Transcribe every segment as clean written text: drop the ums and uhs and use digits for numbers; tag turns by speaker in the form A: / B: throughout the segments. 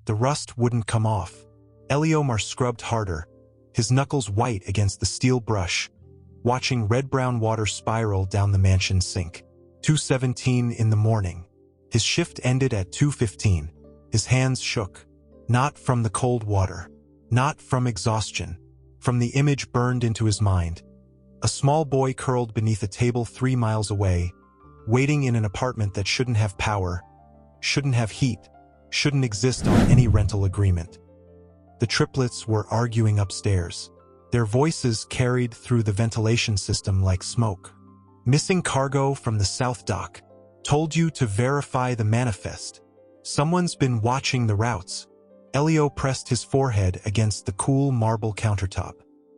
A: The rust wouldn't come off. Eleomar scrubbed harder, his knuckles white against the steel brush, watching red-brown water spiral down the mansion sink. 2:17 in the morning. His shift ended at 2:15. His hands shook. Not from the cold water. Not from exhaustion. From the image burned into his mind. A small boy curled beneath a table 3 miles away, waiting in an apartment that shouldn't have power, shouldn't have heat, shouldn't exist on any rental agreement. The triplets were arguing upstairs. Their voices carried through the ventilation system like smoke. Missing cargo from the South Dock. Told you to verify the manifest. Someone's been watching the routes. Elio pressed his forehead against the cool marble countertop.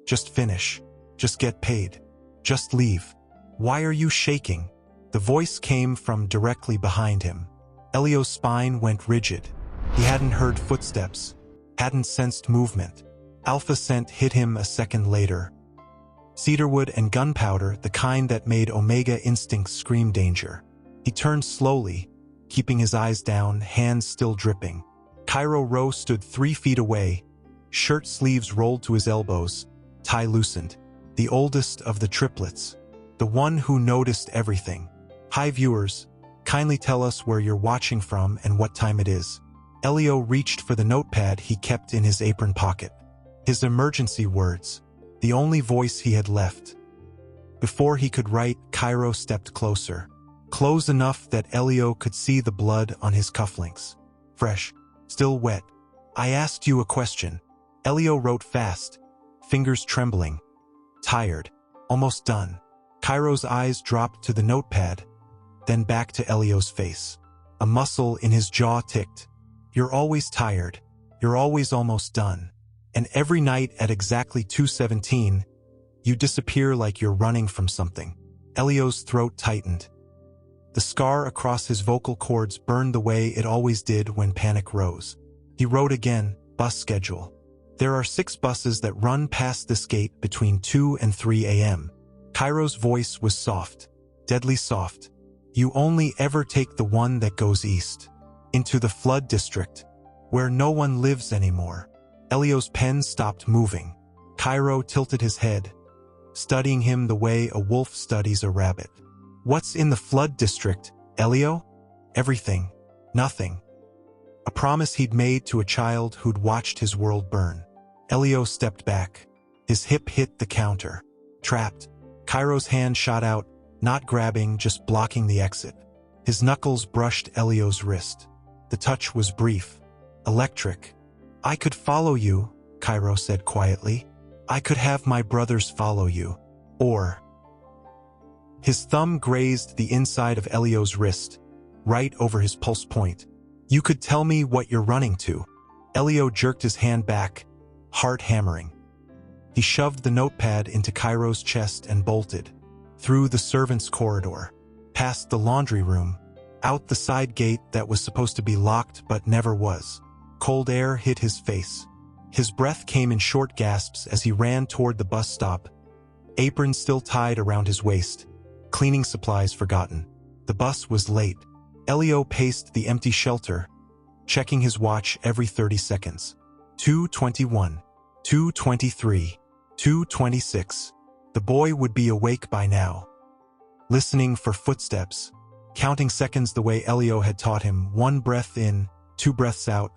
A: Just finish. Just get paid. Just leave. Why are you shaking? The voice came from directly behind him. Elio's spine went rigid. He hadn't heard footsteps, hadn't sensed movement. Alpha scent hit him a second later. Cedarwood and gunpowder, the kind that made Omega instincts scream danger. He turned slowly, keeping his eyes down, hands still dripping. Cairo Rowe stood 3 feet away, shirt sleeves rolled to his elbows, tie loosened. The oldest of the triplets. The one who noticed everything. Hi viewers, kindly tell us where you're watching from and what time it is. Elio reached for the notepad he kept in his apron pocket. His emergency words. The only voice he had left. Before he could write, Cairo stepped closer. Close enough that Elio could see the blood on his cufflinks. Fresh. Still wet. I asked you a question. Elio wrote fast, fingers trembling. Tired. Almost done. Cairo's eyes dropped to the notepad, then back to Elio's face. A muscle in his jaw ticked. You're always tired. You're always almost done. And every night at exactly 2:17, you disappear like you're running from something. Elio's throat tightened. The scar across his vocal cords burned the way it always did when panic rose. He wrote again, bus schedule. There are 6 buses that run past this gate between 2 and 3 a.m. Cairo's voice was soft, deadly soft. You only ever take the one that goes east. Into the flood district, where no one lives anymore. Elio's pen stopped moving. Cairo tilted his head, studying him the way a wolf studies a rabbit. What's in the flood district, Elio? Everything. Nothing. A promise he'd made to a child who'd watched his world burn. Elio stepped back. His hip hit the counter. Trapped. Cairo's hand shot out, not grabbing, just blocking the exit. His knuckles brushed Elio's wrist. The touch was brief. Electric. I could follow you, Cairo said quietly. I could have my brothers follow you. Or... His thumb grazed the inside of Elio's wrist, right over his pulse point. You could tell me what you're running to. Elio jerked his hand back, heart hammering. He shoved the notepad into Cairo's chest and bolted. Through the servants' corridor, past the laundry room, out the side gate that was supposed to be locked but never was. Cold air hit his face. His breath came in short gasps as he ran toward the bus stop, apron still tied around his waist, cleaning supplies forgotten. The bus was late. Elio paced the empty shelter, checking his watch every 30 seconds. 2:21, 2:23, 2:26. The boy would be awake by now. Listening for footsteps, counting seconds the way Elio had taught him, 1 breath in, 2 breaths out,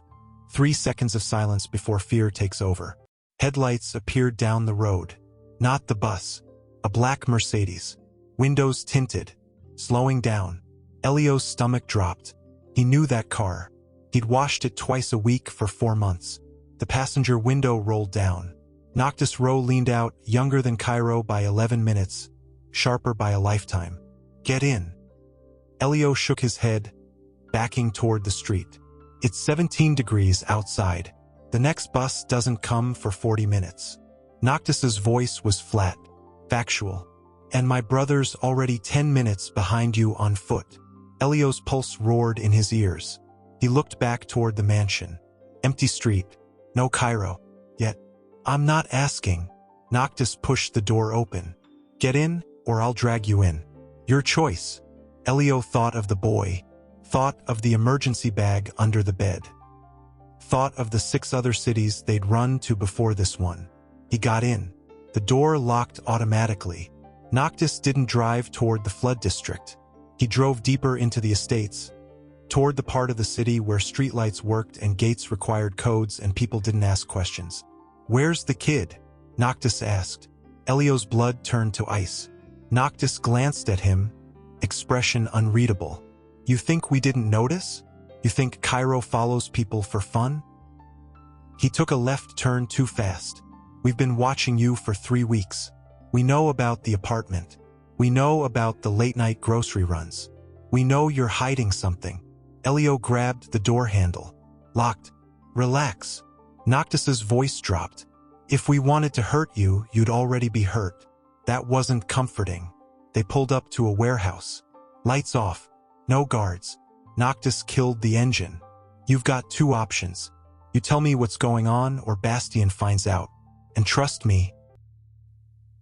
A: 3 seconds of silence before fear takes over. Headlights appeared down the road. Not the bus. A black Mercedes. Windows tinted. Slowing down. Elio's stomach dropped. He knew that car. He'd washed it twice a week for 4 months. The passenger window rolled down. Noctis Rowe leaned out, younger than Cairo by 11 minutes, sharper by a lifetime. Get in. Elio shook his head, backing toward the street. It's 17 degrees outside. The next bus doesn't come for 40 minutes. Noctis's voice was flat, factual. And my brother's already 10 minutes behind you on foot. Elio's pulse roared in his ears. He looked back toward the mansion. Empty street. No Cairo. Yet, I'm not asking. Noctis pushed the door open. Get in, or I'll drag you in. Your choice. Elio thought of the boy. Thought of the emergency bag under the bed. thought of the 6 other cities they'd run to before this one. He got in. The door locked automatically. Noctis didn't drive toward the flood district. He drove deeper into the estates, toward the part of the city where streetlights worked and gates required codes and people didn't ask questions. "Where's the kid?" Noctis asked. Elio's blood turned to ice. Noctis glanced at him, expression unreadable. "You think we didn't notice? You think Cairo follows people for fun?" He took a left turn too fast. "We've been watching you for 3 weeks. We know about the apartment. We know about the late-night grocery runs. We know you're hiding something." Elio grabbed the door handle. "Locked. Relax." Noctis's voice dropped. "If we wanted to hurt you, you'd already be hurt." That wasn't comforting. They pulled up to a warehouse. Lights off. No guards. Noctis killed the engine. "You've got 2 options. You tell me what's going on or Bastien finds out. And trust me."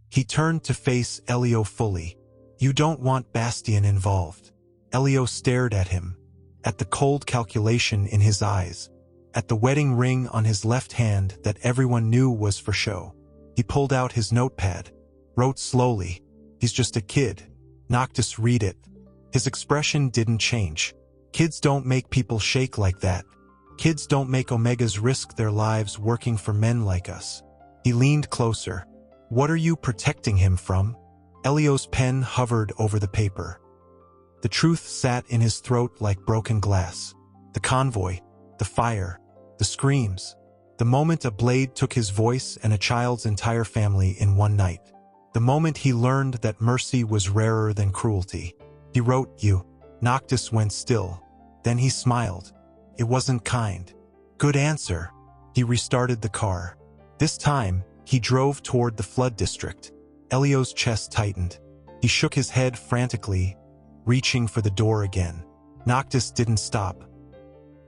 A: He turned to face Elio fully. "You don't want Bastien involved." Elio stared at him, at the cold calculation in his eyes, at the wedding ring on his left hand that everyone knew was for show. He pulled out his notepad, wrote slowly, "He's just a kid." Noctis read it. His expression didn't change. "Kids don't make people shake like that. Kids don't make Omegas risk their lives working for men like us." He leaned closer. "What are you protecting him from?" Elio's pen hovered over the paper. The truth sat in his throat like broken glass. The convoy, the fire, the screams. The moment a blade took his voice and a child's entire family in one night. The moment he learned that mercy was rarer than cruelty. He wrote, "You." Noctis went still. Then he smiled. It wasn't kind. "Good answer." He restarted the car. This time, he drove toward the flood district. Elio's chest tightened. He shook his head frantically, reaching for the door again. Noctis didn't stop.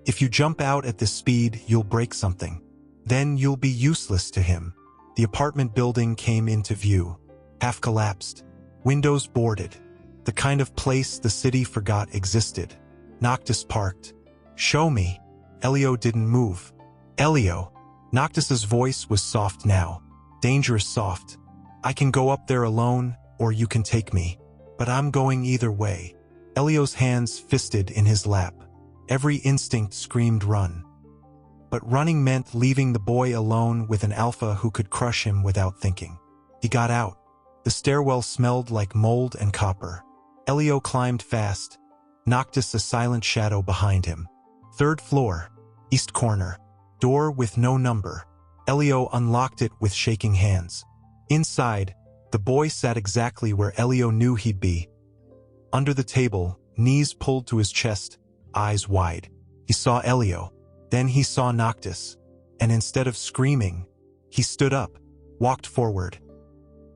A: "If you jump out at this speed, you'll break something. Then you'll be useless to him." The apartment building came into view. Half collapsed. Windows boarded. The kind of place the city forgot existed. Noctis parked. "Show me." Elio didn't move. "Elio." Noctis's voice was soft now. Dangerous soft. "I can go up there alone, or you can take me. But I'm going either way." Elio's hands fisted in his lap. Every instinct screamed run. But running meant leaving the boy alone with an alpha who could crush him without thinking. He got out. The stairwell smelled like mold and copper. Elio climbed fast. Noctis a silent shadow behind him. 3rd floor. East corner. Door with no number. Elio unlocked it with shaking hands. Inside, the boy sat exactly where Elio knew he'd be. Under the table, knees pulled to his chest, eyes wide. He saw Elio. Then he saw Noctis. And instead of screaming, he stood up, walked forward,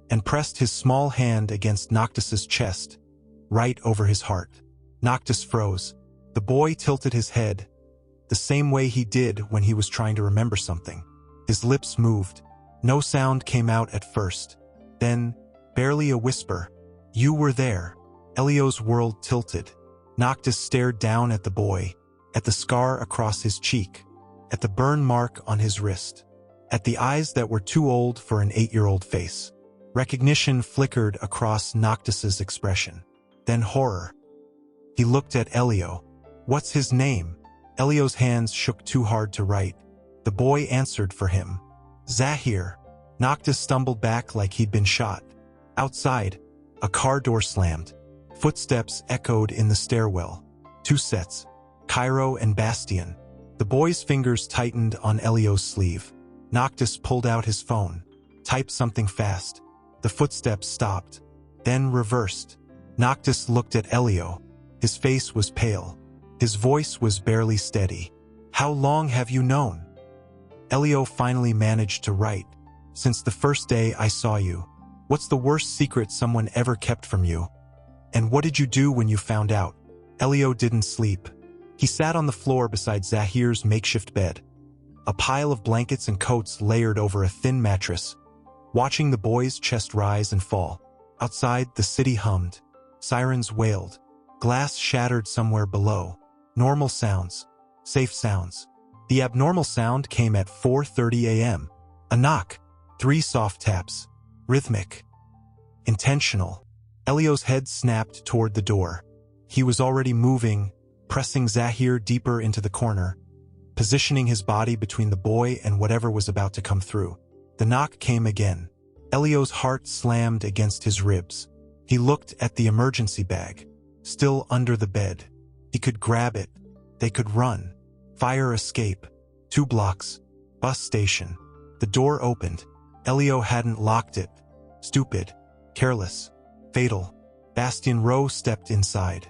A: and pressed his small hand against Noctis's chest, right over his heart. Noctis froze. The boy tilted his head, the same way he did when he was trying to remember something. His lips moved. No sound came out at first. Then, barely a whisper, "You were there." Elio's world tilted. Noctis stared down at the boy, at the scar across his cheek, at the burn mark on his wrist, at the eyes that were too old for an 8-year-old face. Recognition flickered across Noctis's expression. Then horror. He looked at Elio. "What's his name?" Elio's hands shook too hard to write. The boy answered for him. "Zahir." Noctis stumbled back like he'd been shot. Outside, a car door slammed. Footsteps echoed in the stairwell. 2 sets. Cairo and Bastien. The boy's fingers tightened on Elio's sleeve. Noctis pulled out his phone. Typed something fast. The footsteps stopped. Then reversed. Noctis looked at Elio. His face was pale. His voice was barely steady. "How long have you known?" Elio finally managed to write. "Since the first day I saw you." "What's the worst secret someone ever kept from you? And what did you do when you found out?" Elio didn't sleep. He sat on the floor beside Zahir's makeshift bed. A pile of blankets and coats layered over a thin mattress, watching the boy's chest rise and fall. Outside, the city hummed. Sirens wailed. Glass shattered somewhere below. Normal sounds. Safe sounds. The abnormal sound came at 4:30 a.m. A knock, 3 soft taps, rhythmic, intentional. Elio's head snapped toward the door. He was already moving, pressing Zahir deeper into the corner, positioning his body between the boy and whatever was about to come through. The knock came again. Elio's heart slammed against his ribs. He looked at the emergency bag, still under the bed. He could grab it. They could run. Fire escape. 2 blocks. Bus station. The door opened. Elio hadn't locked it. Stupid. Careless. Fatal. Bastien Rowe stepped inside.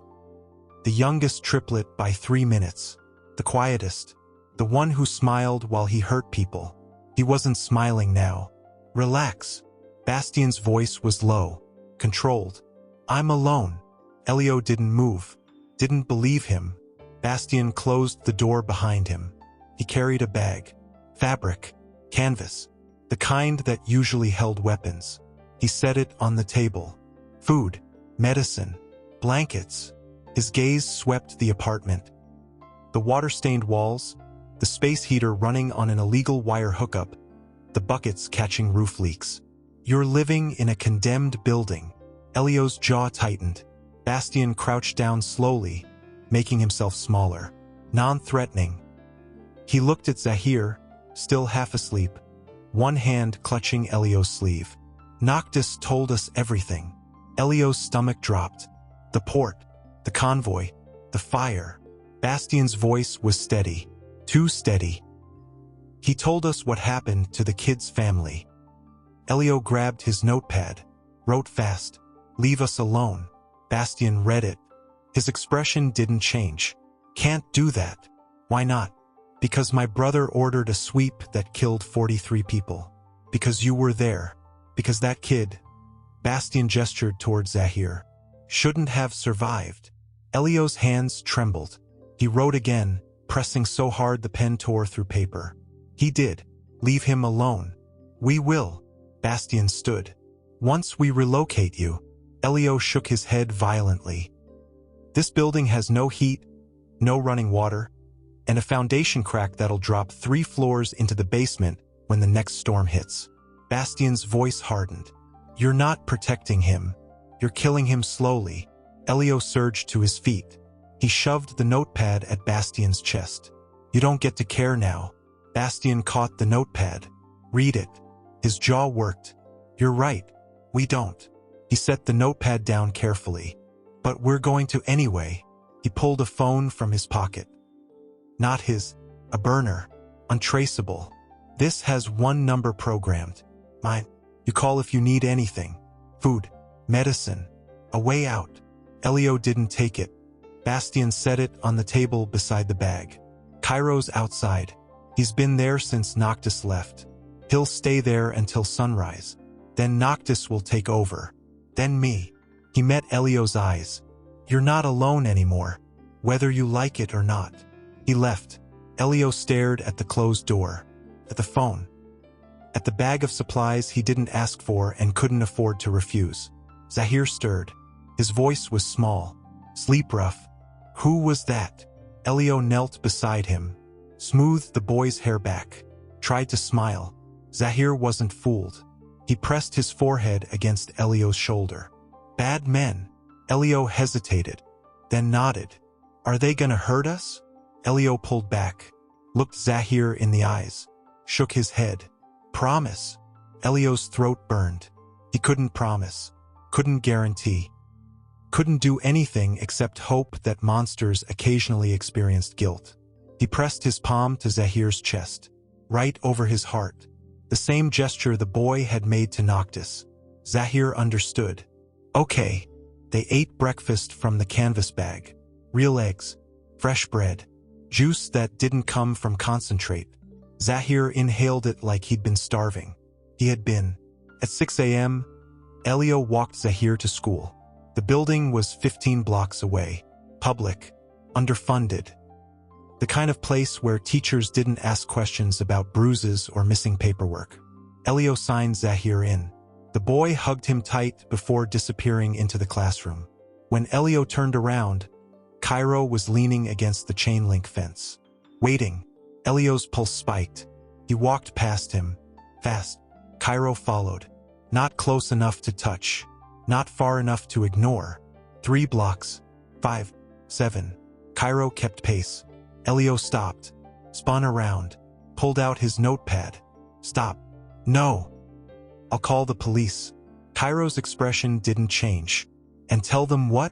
A: The youngest triplet by 3 minutes. The quietest. The one who smiled while he hurt people. He wasn't smiling now. Relax. Bastien's voice was low, controlled. I'm alone. Elio didn't move. Didn't believe him. Bastien closed the door behind him. He carried a bag. Fabric. Canvas. The kind that usually held weapons. He set it on the table. Food. Medicine. Blankets. His gaze swept the apartment. The water-stained walls. The space heater running on an illegal wire hookup. The buckets catching roof leaks. You're living in a condemned building. Elio's jaw tightened. Bastien crouched down slowly, making himself smaller, non-threatening. He looked at Zahir, still half asleep, one hand clutching Elio's sleeve. Noctis told us everything. Elio's stomach dropped. The port, the convoy, the fire. Bastien's voice was steady, too steady. He told us what happened to the kid's family. Elio grabbed his notepad, wrote fast, "Leave us alone." Bastien read it. His expression didn't change. "Can't do that." "Why not?" "Because my brother ordered a sweep that killed 43 people. Because you were there. Because that kid," Bastien gestured toward Zahir, "shouldn't have survived." Elio's hands trembled. He wrote again, pressing so hard the pen tore through paper. "He did. Leave him alone." "We will." Bastien stood. "Once we relocate you." Elio shook his head violently. "This building has no heat, no running water, and a foundation crack that'll drop 3 floors into the basement when the next storm hits." Bastien's voice hardened. "You're not protecting him. You're killing him slowly." Elio surged to his feet. He shoved the notepad at Bastien's chest. "You don't get to care now." Bastien caught the notepad. "Read it." His jaw worked. "You're right. We don't." He set the notepad down carefully. "But we're going to anyway." He pulled a phone from his pocket. Not his. A burner. Untraceable. "This has 1 number programmed. Mine. You call if you need anything. Food. Medicine. A way out." Elio didn't take it. Bastien set it on the table beside the bag. "Cairo's outside. He's been there since Noctis left. He'll stay there until sunrise. Then Noctis will take over. Then me." He met Elio's eyes. "You're not alone anymore, whether you like it or not." He left. Elio stared at the closed door, at the phone, at the bag of supplies he didn't ask for and couldn't afford to refuse. Zahir stirred. His voice was small, sleep rough. "Who was that?" Elio knelt beside him, smoothed the boy's hair back, tried to smile. Zahir wasn't fooled. He pressed his forehead against Elio's shoulder. "Bad men." Elio hesitated, then nodded. "Are they gonna hurt us?" Elio pulled back, looked Zahir in the eyes, shook his head. "Promise." Elio's throat burned. He couldn't promise, couldn't guarantee, couldn't do anything except hope that monsters occasionally experienced guilt. He pressed his palm to Zahir's chest, right over his heart. The same gesture the boy had made to Noctis. Zahir understood. "Okay." They ate breakfast from the canvas bag. Real eggs, fresh bread, juice that didn't come from concentrate. Zahir inhaled it like he'd been starving. He had been. At 6 a.m., Elio walked Zahir to school. The building was 15 blocks away. Public. Underfunded. The kind of place where teachers didn't ask questions about bruises or missing paperwork. Elio signed Zahir in. The boy hugged him tight before disappearing into the classroom. When Elio turned around, Cairo was leaning against the chain link fence. Waiting. Elio's pulse spiked. He walked past him. Fast. Cairo followed. Not close enough to touch. Not far enough to ignore. 3 blocks. 5. 7. Cairo kept pace. Elio stopped. Spun around. Pulled out his notepad. Stop. No. I'll call the police. Cairo's expression didn't change. And tell them what?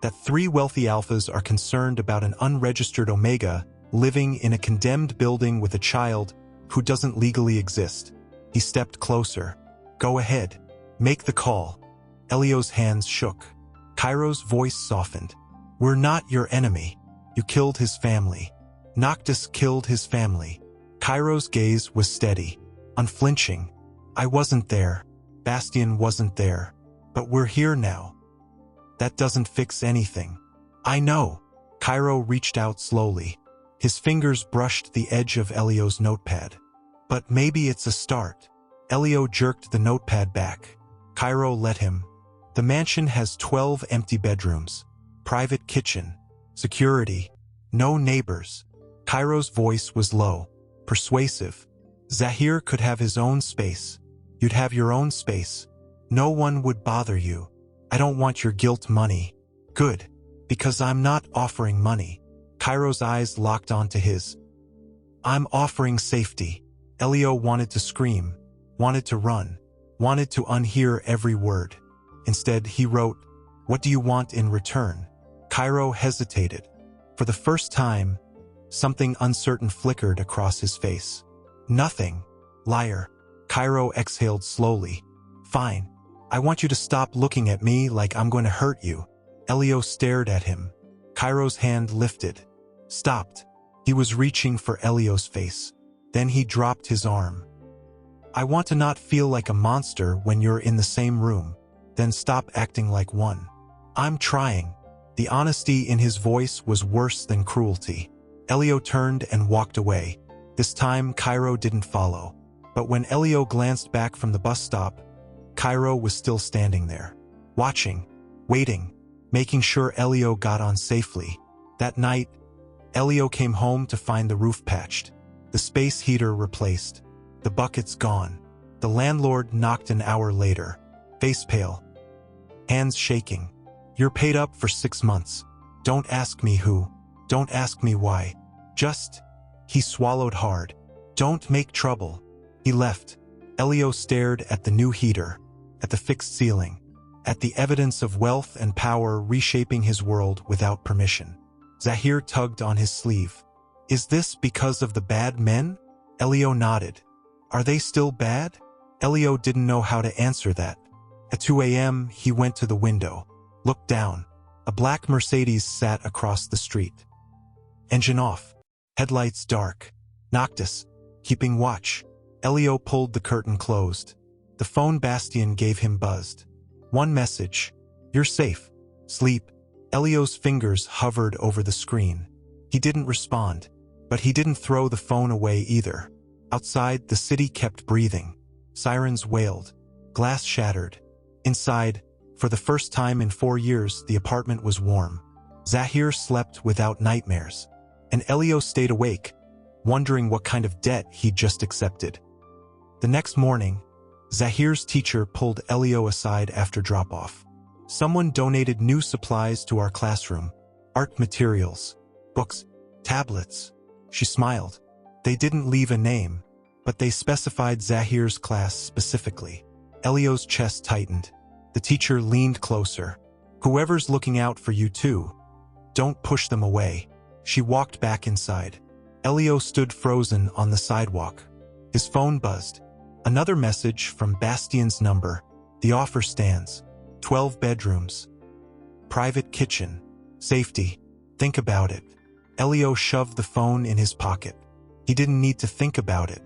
A: That 3 wealthy alphas are concerned about an unregistered omega living in a condemned building with a child who doesn't legally exist. He stepped closer. Go ahead. Make the call. Elio's hands shook. Cairo's voice softened. We're not your enemy. You killed his family. Noctis killed his family. Cairo's gaze was steady, unflinching. I wasn't there. Bastien wasn't there. But we're here now. That doesn't fix anything. I know. Cairo reached out slowly. His fingers brushed the edge of Elio's notepad. But maybe it's a start. Elio jerked the notepad back. Cairo let him. The mansion has 12 empty bedrooms. Private kitchen. Security. No neighbors. Cairo's voice was low, persuasive. Zahir could have his own space. You'd have your own space. No one would bother you. I don't want your guilt money. Good. Because I'm not offering money. Cairo's eyes locked onto his. I'm offering safety. Elio wanted to scream, wanted to run, wanted to unhear every word. Instead, he wrote, What do you want in return? Cairo hesitated. For the first time, something uncertain flickered across his face. Nothing. Liar. Cairo exhaled slowly. Fine. I want you to stop looking at me like I'm going to hurt you. Elio stared at him. Cairo's hand lifted. Stopped. He was reaching for Elio's face. Then he dropped his arm. I want to not feel like a monster when you're in the same room. Then stop acting like one. I'm trying. The honesty in his voice was worse than cruelty. Elio turned and walked away. This time, Cairo didn't follow. But when Elio glanced back from the bus stop, Cairo was still standing there, watching, waiting, making sure Elio got on safely. That night, Elio came home to find the roof patched, the space heater replaced, the buckets gone. The landlord knocked an hour later, face pale, hands shaking. You're paid up for 6 months. Don't ask me who. Don't ask me why. Just, he swallowed hard. Don't make trouble. He left. Elio stared at the new heater, at the fixed ceiling, at the evidence of wealth and power reshaping his world without permission. Zahir tugged on his sleeve. Is this because of the bad men? Elio nodded. Are they still bad? Elio didn't know how to answer that. At 2 a.m., he went to the window, looked down. A black Mercedes sat across the street. Engine off. Headlights dark. Noctis, keeping watch. Elio pulled the curtain closed. The phone Bastien gave him buzzed. One message. You're safe. Sleep. Elio's fingers hovered over the screen. He didn't respond, but he didn't throw the phone away either. Outside, the city kept breathing. Sirens wailed. Glass shattered. Inside, for the first time in 4 years, the apartment was warm. Zahir slept without nightmares. And Elio stayed awake, wondering what kind of debt he'd just accepted. The next morning, Zahir's teacher pulled Elio aside after drop-off. Someone donated new supplies to our classroom. Art materials, books, tablets. She smiled. They didn't leave a name, but they specified Zahir's class specifically. Elio's chest tightened. The teacher leaned closer. Whoever's looking out for you too. Don't push them away. She walked back inside. Elio stood frozen on the sidewalk. His phone buzzed. Another message from Bastien's number. The offer stands. 12 bedrooms. Private kitchen. Safety. Think about it. Elio shoved the phone in his pocket. He didn't need to think about it.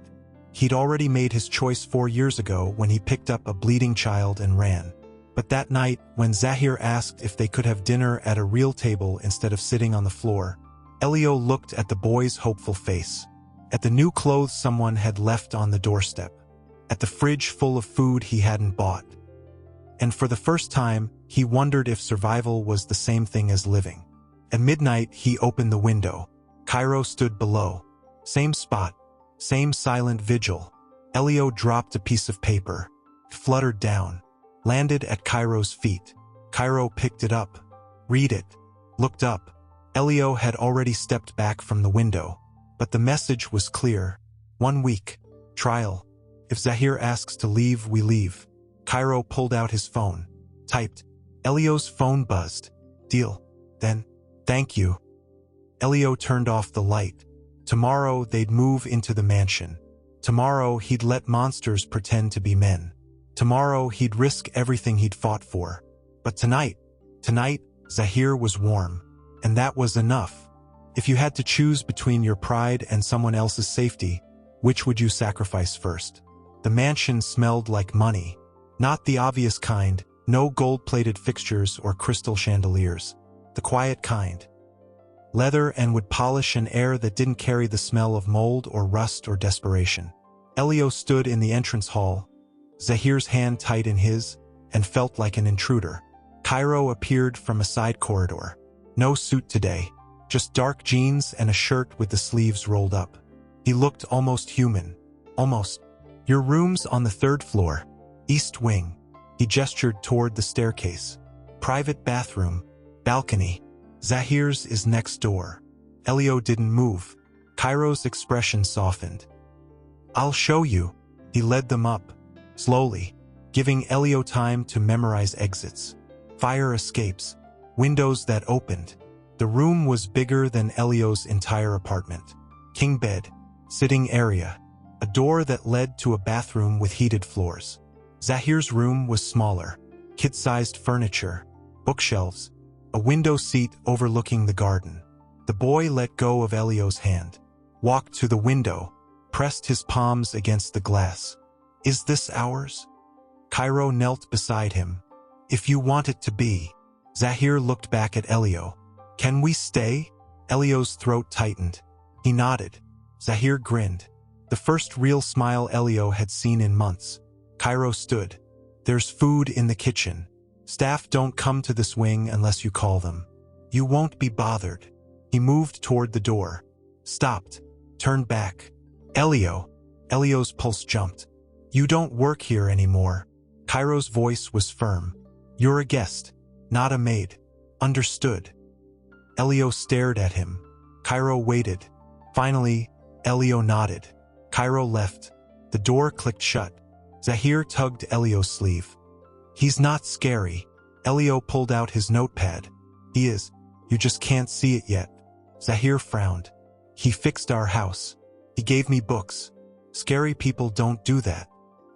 A: He'd already made his choice 4 years ago when he picked up a bleeding child and ran. But that night, when Zahir asked if they could have dinner at a real table instead of sitting on the floor, Elio looked at the boy's hopeful face, at the new clothes someone had left on the doorstep, at the fridge full of food he hadn't bought. And for the first time, he wondered if survival was the same thing as living. At midnight, he opened the window. Cairo stood below. Same spot. Same silent vigil. Elio dropped a piece of paper. It fluttered down. Landed at Cairo's feet. Cairo picked it up. Read it. Looked up. Elio had already stepped back from the window. But the message was clear. 1 week. Trial. If Zahir asks to leave, we leave. Cairo pulled out his phone. Typed. Elio's phone buzzed. Deal. Then, thank you. Elio turned off the light. Tomorrow they'd move into the mansion. Tomorrow he'd let monsters pretend to be men. Tomorrow he'd risk everything he'd fought for. But tonight, Zahir was warm. And that was enough. If you had to choose between your pride and someone else's safety, which would you sacrifice first? The mansion smelled like money. Not the obvious kind, no gold-plated fixtures or crystal chandeliers. The quiet kind. Leather and wood polish and air that didn't carry the smell of mold or rust or desperation. Elio stood in the entrance hall, Zahir's hand tight in his, and felt like an intruder. Cairo appeared from a side corridor. No suit today, just dark jeans and a shirt with the sleeves rolled up. He looked almost human. Almost. Your room's on the 3rd floor. East wing. He gestured toward the staircase. Private bathroom. Balcony. Zahir's is next door. Elio didn't move. Cairo's expression softened. I'll show you. He led them up. Slowly. Giving Elio time to memorize exits. Fire escapes. Windows that opened. The room was bigger than Elio's entire apartment. King bed. Sitting area. A door that led to a bathroom with heated floors. Zahir's room was smaller. Kid-sized furniture. Bookshelves. A window seat overlooking the garden. The boy let go of Elio's hand. Walked to the window. Pressed his palms against the glass. Is this ours? Cairo knelt beside him. If you want it to be. Zahir looked back at Elio. Can we stay? Elio's throat tightened. He nodded. Zahir grinned. The first real smile Elio had seen in months. Cairo stood. There's food in the kitchen. Staff don't come to this wing unless you call them. You won't be bothered. He moved toward the door. Stopped. Turned back. Elio. Elio's pulse jumped. You don't work here anymore. Cairo's voice was firm. You're a guest, not a maid. Understood. Elio stared at him. Cairo waited. Finally, Elio nodded. Cairo left. The door clicked shut. Zahir tugged Elio's sleeve. He's not scary. Elio pulled out his notepad. He is. You just can't see it yet. Zahir frowned. He fixed our house. He gave me books. Scary people don't do that.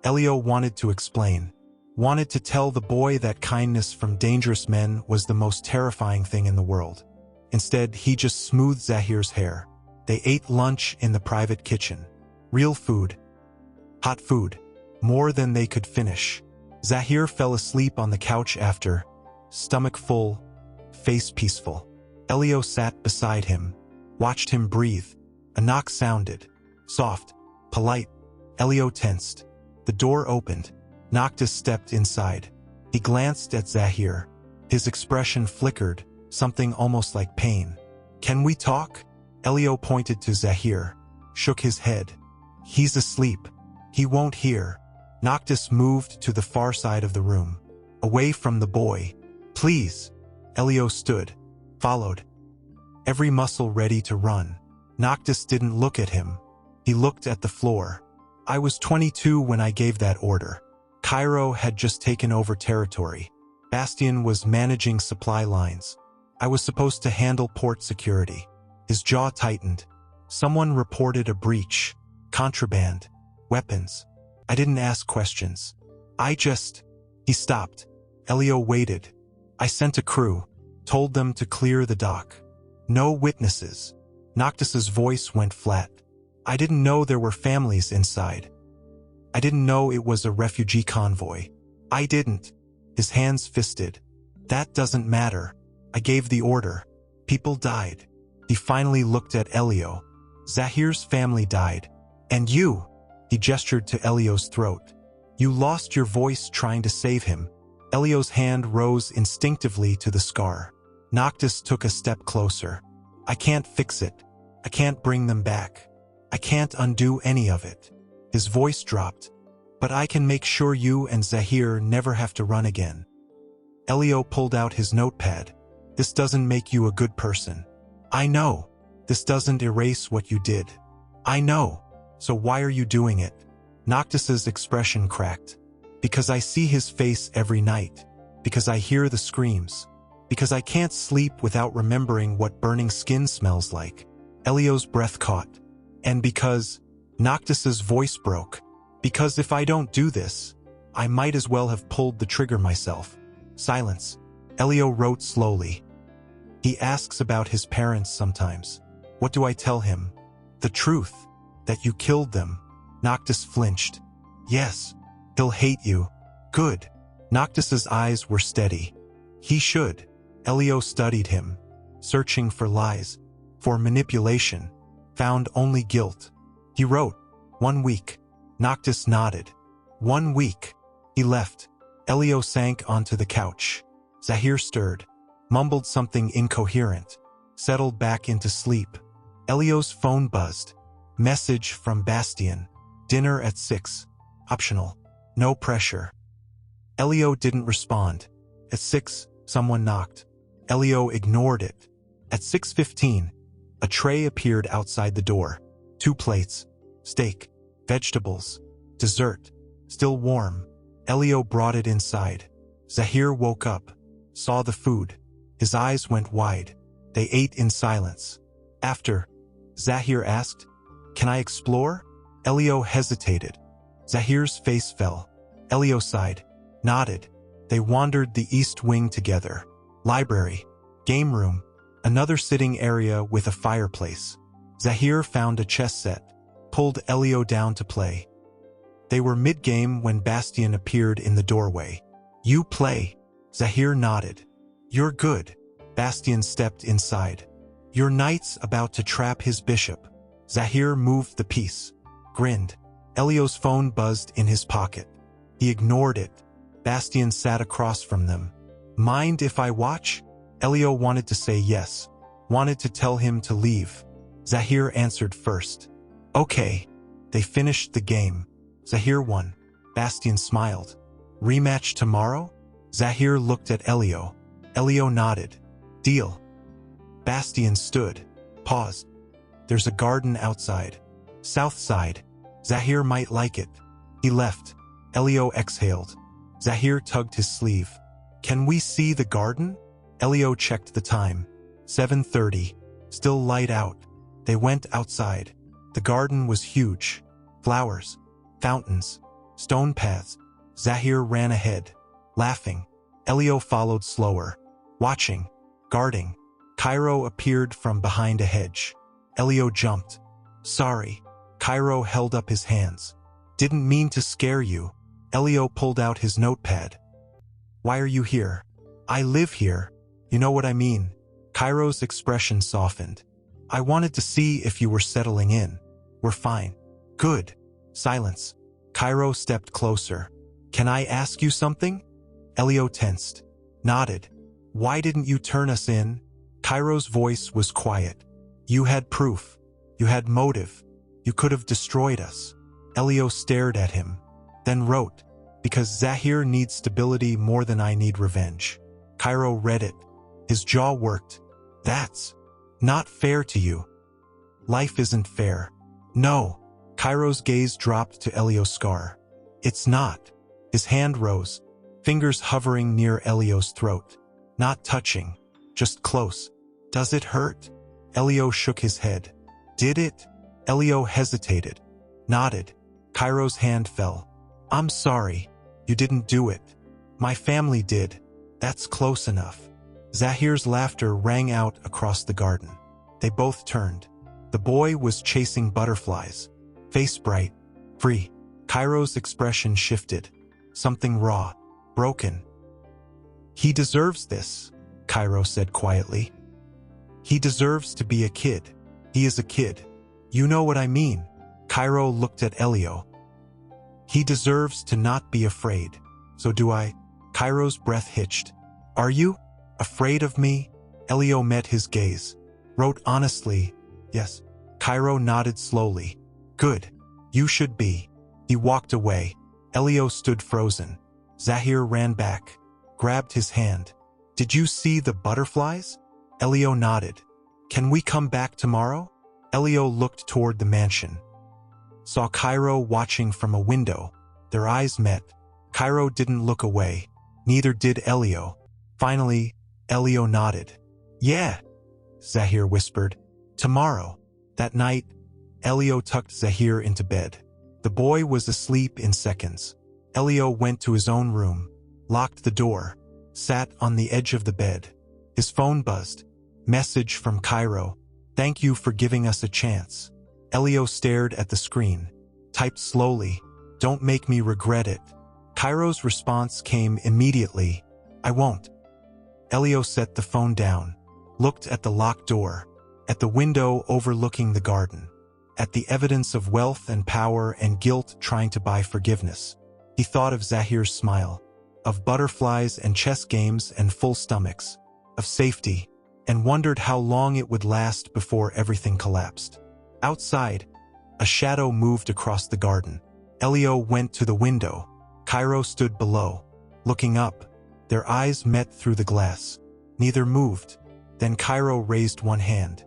A: Elio wanted to explain. Wanted to tell the boy that kindness from dangerous men was the most terrifying thing in the world. Instead, he just smoothed Zahir's hair. They ate lunch in the private kitchen. Real food. Hot food. More than they could finish. Zahir fell asleep on the couch after. Stomach full. Face peaceful. Elio sat beside him. Watched him breathe. A knock sounded. Soft. Polite. Elio tensed. The door opened. Noctis stepped inside. He glanced at Zahir. His expression flickered, something almost like pain. Can we talk? Elio pointed to Zahir. Shook his head. He's asleep. He won't hear. Noctis moved to the far side of the room. Away from the boy. Please. Elio stood. Followed. Every muscle ready to run. Noctis didn't look at him. He looked at the floor. I was 22 when I gave that order. Cairo had just taken over territory. Bastian was managing supply lines. I was supposed to handle port security. His jaw tightened. Someone reported a breach. Contraband. Weapons. I didn't ask questions. He stopped. Elio waited. I sent a crew. Told them to clear the dock. No witnesses. Noctis's voice went flat. I didn't know there were families inside. I didn't know it was a refugee convoy. I didn't. His hands fisted. That doesn't matter. I gave the order. People died. He finally looked at Elio. Zahir's family died. And you. He gestured to Elio's throat. You lost your voice trying to save him. Elio's hand rose instinctively to the scar. Noctis took a step closer. I can't fix it. I can't bring them back. I can't undo any of it. His voice dropped. But I can make sure you and Zahir never have to run again. Elio pulled out his notepad. This doesn't make you a good person. I know. This doesn't erase what you did. I know. So why are you doing it? Noctis's expression cracked. Because I see his face every night. Because I hear the screams. Because I can't sleep without remembering what burning skin smells like. Elio's breath caught. And because Noctis's voice broke. Because if I don't do this, I might as well have pulled the trigger myself. Silence. Elio wrote slowly. He asks about his parents sometimes. What do I tell him? The truth. That you killed them. Noctis flinched. Yes. He'll hate you. Good. Noctis's eyes were steady. He should. Elio studied him. Searching for lies. For manipulation. Found only guilt. He wrote. 1 week. Noctis nodded. 1 week. He left. Elio sank onto the couch. Zahir stirred. Mumbled something incoherent. Settled back into sleep. Elio's phone buzzed. Message from Bastian. Dinner at 6. Optional. No pressure. Elio didn't respond. At 6, someone knocked. Elio ignored it. At 6:15, a tray appeared outside the door. 2 plates. Steak. Vegetables. Dessert. Still warm. Elio brought it inside. Zahir woke up. Saw the food. His eyes went wide. They ate in silence. After, Zahir asked, "Can I explore?" Elio hesitated. Zahir's face fell. Elio sighed. Nodded. They wandered the east wing together. Library. Game room. Another sitting area with a fireplace. Zahir found a chess set. Pulled Elio down to play. They were mid-game when Bastian appeared in the doorway. You play. Zahir nodded. You're good. Bastian stepped inside. Your knight's about to trap his bishop. Zahir moved the piece. Grinned. Elio's phone buzzed in his pocket. He ignored it. Bastian sat across from them. Mind if I watch? Elio wanted to say yes. Wanted to tell him to leave. Zahir answered first. Okay. They finished the game. Zahir won. Bastian smiled. Rematch tomorrow? Zahir looked at Elio. Elio nodded. Deal. Bastian stood. Paused. There's a garden outside. South side. Zahir might like it. He left. Elio exhaled. Zahir tugged his sleeve. Can we see the garden? Elio checked the time. 7:30. Still light out. They went outside. The garden was huge. Flowers. Fountains. Stone paths. Zahir ran ahead. Laughing. Elio followed slower. Watching. Guarding. Cairo appeared from behind a hedge. Elio jumped. Sorry. Cairo held up his hands. Didn't mean to scare you. Elio pulled out his notepad. Why are you here? I live here. You know what I mean. Cairo's expression softened. I wanted to see if you were settling in. We're fine. Good. Silence. Cairo stepped closer. Can I ask you something? Elio tensed. Nodded. Why didn't you turn us in? Cairo's voice was quiet. You had proof. You had motive. You could have destroyed us. Elio stared at him. Then wrote, because Zahir needs stability more than I need revenge. Cairo read it. His jaw worked. That's not fair to you. Life isn't fair. No. Cairo's gaze dropped to Elio's scar. It's not. His hand rose, fingers hovering near Elio's throat. Not touching, just close. Does it hurt? Elio shook his head. Did it? Elio hesitated. Nodded. Cairo's hand fell. I'm sorry. You didn't do it. My family did. That's close enough. Zahir's laughter rang out across the garden. They both turned. The boy was chasing butterflies. Face bright. Free. Cairo's expression shifted. Something raw. Broken. He deserves this, Cairo said quietly. He deserves to be a kid. He is a kid. You know what I mean. Cairo looked at Elio. He deserves to not be afraid. So do I. Cairo's breath hitched. Are you afraid of me? Elio met his gaze. Wrote honestly, yes. Cairo nodded slowly. Good. You should be. He walked away. Elio stood frozen. Zahir ran back, grabbed his hand. Did you see the butterflies? Elio nodded. Can we come back tomorrow? Elio looked toward the mansion. Saw Cairo watching from a window. Their eyes met. Cairo didn't look away. Neither did Elio. Finally, Elio nodded. Yeah, Zahir whispered. Tomorrow. That night, Elio tucked Zahir into bed. The boy was asleep in seconds. Elio went to his own room, locked the door, sat on the edge of the bed. His phone buzzed. Message from Cairo. Thank you for giving us a chance. Elio stared at the screen, typed slowly. Don't make me regret it. Cairo's response came immediately. I won't. Elio set the phone down, looked at the locked door, at the window overlooking the garden, at the evidence of wealth and power and guilt trying to buy forgiveness. He thought of Zahir's smile, of butterflies and chess games and full stomachs, of safety, and wondered how long it would last before everything collapsed. Outside, a shadow moved across the garden. Elio went to the window. Cairo stood below, looking up. Their eyes met through the glass. Neither moved. Then Cairo raised one hand,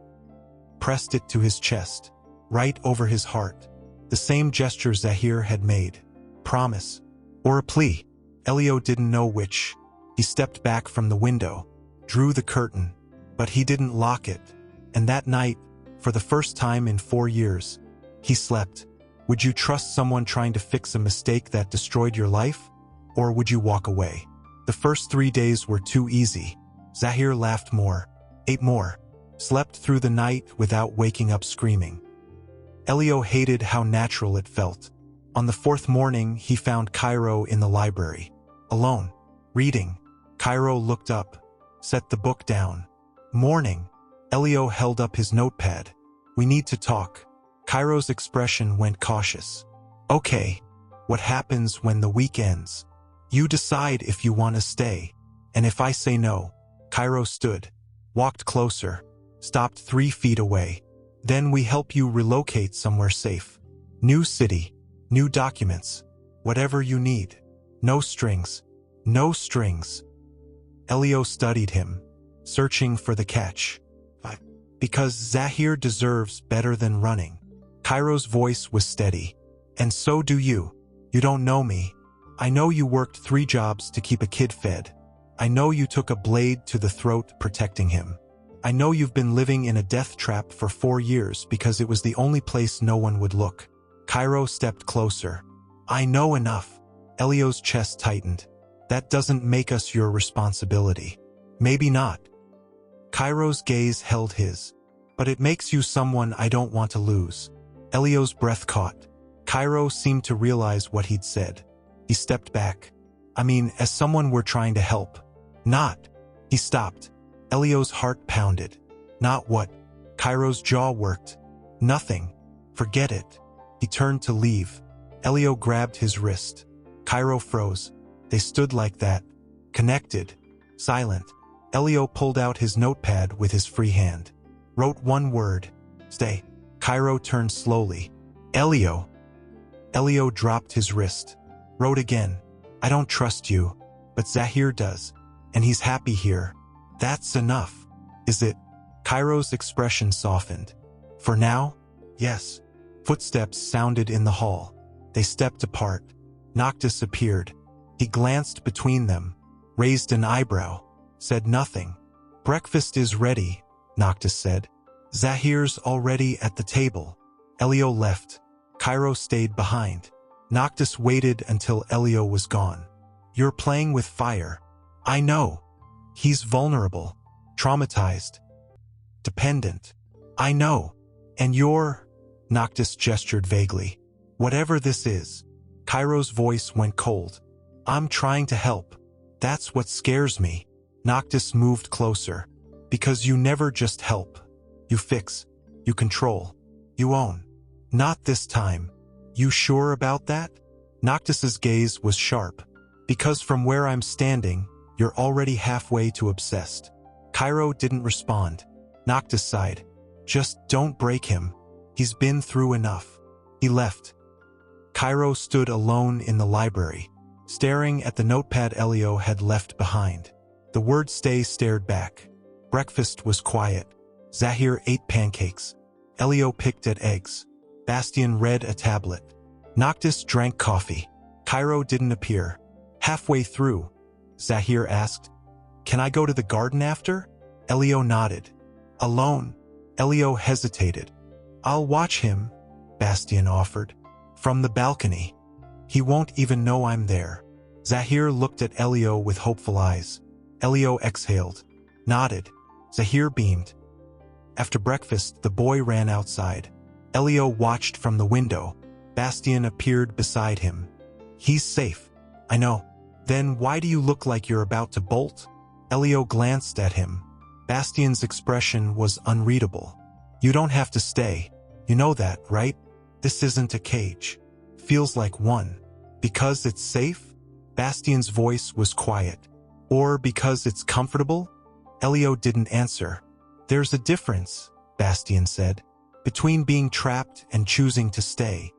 A: pressed it to his chest, right over his heart. The same gesture Zahir had made. Promise. Or a plea. Elio didn't know which. He stepped back from the window, drew the curtain, but he didn't lock it. And that night, for the first time in 4 years, he slept. Would you trust someone trying to fix a mistake that destroyed your life? Or would you walk away? The first 3 days were too easy. Zahir laughed more, ate more, slept through the night without waking up screaming. Elio hated how natural it felt. On the 4th morning, he found Cairo in the library, alone, reading. Cairo looked up, set the book down. Morning. Elio held up his notepad. We need to talk. Cairo's expression went cautious. Okay. What happens when the week ends? You decide if you want to stay. And if I say no. Cairo stood, walked closer, stopped 3 feet away. Then we help you relocate somewhere safe. New city, new documents, whatever you need. No strings. No strings. Elio studied him, searching for the catch. Because Zahir deserves better than running. Cairo's voice was steady. And so do you. You don't know me. I know you worked 3 jobs to keep a kid fed. I know you took a blade to the throat protecting him. I know you've been living in a death trap for 4 years because it was the only place no one would look. Cairo stepped closer. I know enough. Elio's chest tightened. That doesn't make us your responsibility. Maybe not. Cairo's gaze held his. But it makes you someone I don't want to lose. Elio's breath caught. Cairo seemed to realize what he'd said. He stepped back. I mean, as someone we're trying to help. Not. He stopped. Elio's heart pounded. Not what? Cairo's jaw worked. Nothing. Forget it. He turned to leave. Elio grabbed his wrist. Cairo froze. They stood like that. Connected. Silent. Elio pulled out his notepad with his free hand. Wrote one word. Stay. Cairo turned slowly. Elio. Elio dropped his wrist. Wrote again. I don't trust you, but Zahir does. And he's happy here. That's enough. Is it? Cairo's expression softened. For now? Yes. Footsteps sounded in the hall. They stepped apart. Noctis appeared. He glanced between them, raised an eyebrow, said nothing. Breakfast is ready, Noctis said. Zahir's already at the table. Elio left. Cairo stayed behind. Noctis waited until Elio was gone. You're playing with fire. I know. He's vulnerable, traumatized, dependent. I know. And you're... Noctis gestured vaguely. Whatever this is. Cairo's voice went cold. I'm trying to help. That's what scares me. Noctis moved closer. Because you never just help. You fix. You control. You own. Not this time. You sure about that? Noctis's gaze was sharp. Because from where I'm standing, you're already halfway to obsessed. Cairo didn't respond. Noctis sighed. Just don't break him. He's been through enough. He left. Cairo stood alone in the library, staring at the notepad Elio had left behind. The word stay stared back. Breakfast was quiet. Zahir ate pancakes. Elio picked at eggs. Bastian read a tablet. Noctis drank coffee. Cairo didn't appear. Halfway through, Zahir asked, "Can I go to the garden after?" Elio nodded. "Alone?" Elio hesitated. "I'll watch him," Bastian offered. "From the balcony. He won't even know I'm there." Zahir looked at Elio with hopeful eyes. Elio exhaled, nodded. Zahir beamed. After breakfast, the boy ran outside. Elio watched from the window. Bastian appeared beside him. "He's safe." "I know." "Then why do you look like you're about to bolt?" Elio glanced at him. Bastian's expression was unreadable. "You don't have to stay. You know that, right? This isn't a cage. Feels like one." "Because it's safe?" Bastian's voice was quiet. "Or because it's comfortable?" Elio didn't answer. "There's a difference," Bastian said, "between being trapped and choosing to stay."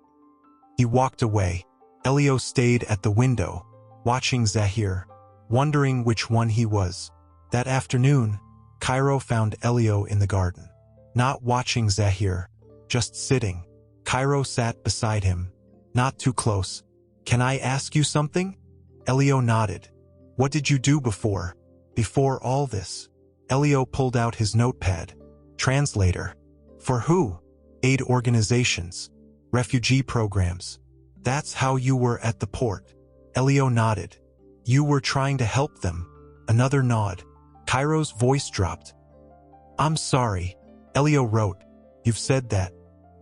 A: He walked away. Elio stayed at the window, watching Zahir, wondering which one he was. That afternoon, Cairo found Elio in the garden, not watching Zahir, just sitting. Cairo sat beside him, not too close. "Can I ask you something?" Elio nodded. "What did you do before all this?" Elio pulled out his notepad. "Translator." "For who?" "Aid organizations. Refugee programs." "That's how you were at the port." Elio nodded. "You were trying to help them." Another nod. Cairo's voice dropped. "I'm sorry." Elio wrote. "You've said that.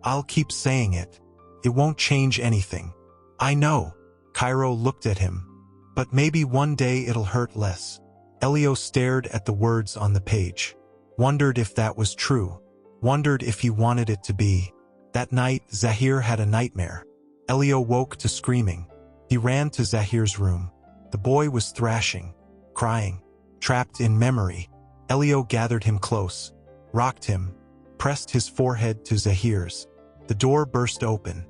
A: I'll keep saying it. It won't change anything." "I know." Cairo looked at him. "But maybe one day it'll hurt less." Elio stared at the words on the page. Wondered if that was true. Wondered if he wanted it to be. That night, Zahir had a nightmare. Elio woke to screaming. He ran to Zahir's room. The boy was thrashing, crying, trapped in memory. Elio gathered him close, rocked him, pressed his forehead to Zahir's. The door burst open.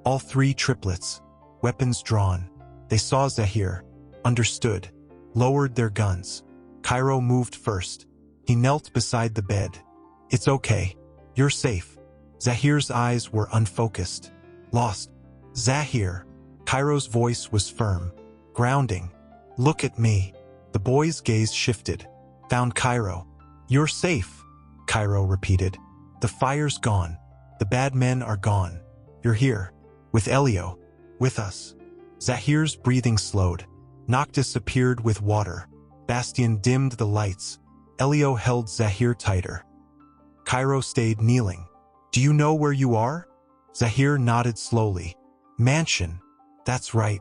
A: All three triplets, weapons drawn. They saw Zahir, understood, lowered their guns. Cairo moved first. He knelt beside the bed. "It's okay. You're safe." Zahir's eyes were unfocused, lost. "Zahir." Cairo's voice was firm, grounding. "Look at me." The boy's gaze shifted, found Cairo. "You're safe," Cairo repeated. "The fire's gone. The bad men are gone. You're here. With Elio. With us." Zahir's breathing slowed. Noctis appeared with water. Bastian dimmed the lights. Elio held Zahir tighter. Cairo stayed kneeling. "Do you know where you are?" Zahir nodded slowly. "Mansion." "That's right.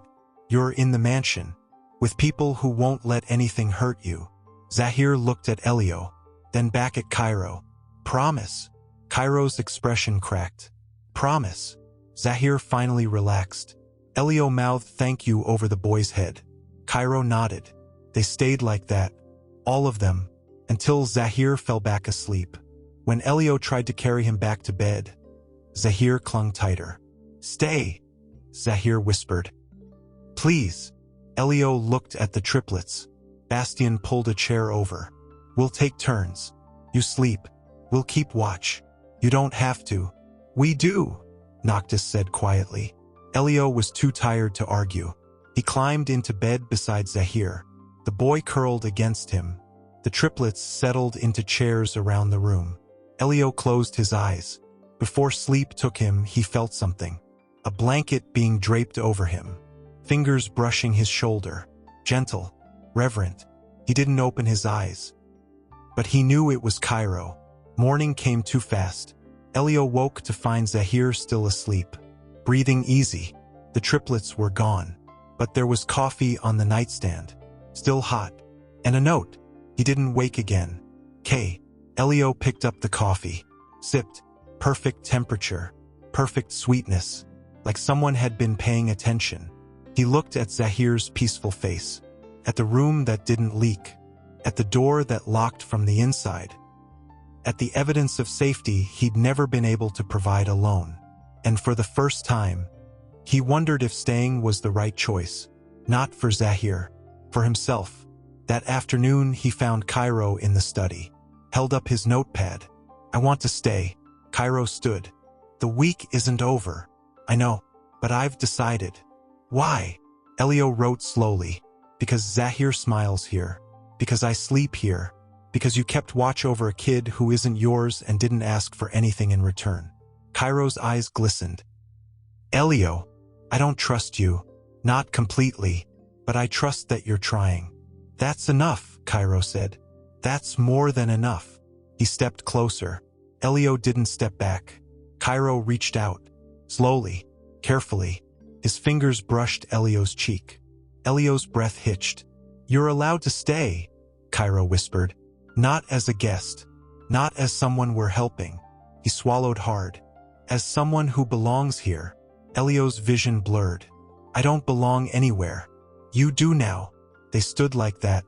A: You're in the mansion. With people who won't let anything hurt you." Zahir looked at Elio, then back at Cairo. "Promise." Cairo's expression cracked. "Promise." Zahir finally relaxed. Elio mouthed thank you over the boy's head. Cairo nodded. They stayed like that, all of them, until Zahir fell back asleep. When Elio tried to carry him back to bed, Zahir clung tighter. "Stay," Zahir whispered. "Please." Elio looked at the triplets. Bastian pulled a chair over. "We'll take turns. You sleep. We'll keep watch. You don't have to." "We do," Noctis said quietly. Elio was too tired to argue. He climbed into bed beside Zahir. The boy curled against him. The triplets settled into chairs around the room. Elio closed his eyes. Before sleep took him, he felt something. A blanket being draped over him. Fingers brushing his shoulder. Gentle, reverent. He didn't open his eyes. But he knew it was Cairo. Morning came too fast. Elio woke to find Zahir still asleep. Breathing easy. The triplets were gone. But there was coffee on the nightstand. Still hot. And a note. He didn't wake again. K. Elio picked up the coffee. Sipped. Perfect temperature. Perfect sweetness. Like someone had been paying attention. He looked at Zahir's peaceful face. At the room that didn't leak. At the door that locked from the inside. At the evidence of safety he'd never been able to provide alone. And for the first time, he wondered if staying was the right choice. Not for Zahir, for himself. That afternoon, he found Cairo in the study, held up his notepad. I want to stay. Cairo stood. The week isn't over. I know, but I've decided. Why? Elio wrote slowly. Because Zahir smiles here. Because I sleep here. Because you kept watch over a kid who isn't yours and didn't ask for anything in return. Cairo's eyes glistened. Elio, I don't trust you. Not completely, but I trust that you're trying. That's enough, Cairo said. That's more than enough. He stepped closer. Elio didn't step back. Cairo reached out. Slowly, carefully. His fingers brushed Elio's cheek. Elio's breath hitched. You're allowed to stay, Cairo whispered. Not as a guest. Not as someone we're helping. He swallowed hard. As someone who belongs here. Elio's vision blurred. I don't belong anywhere. You do now. They stood like that,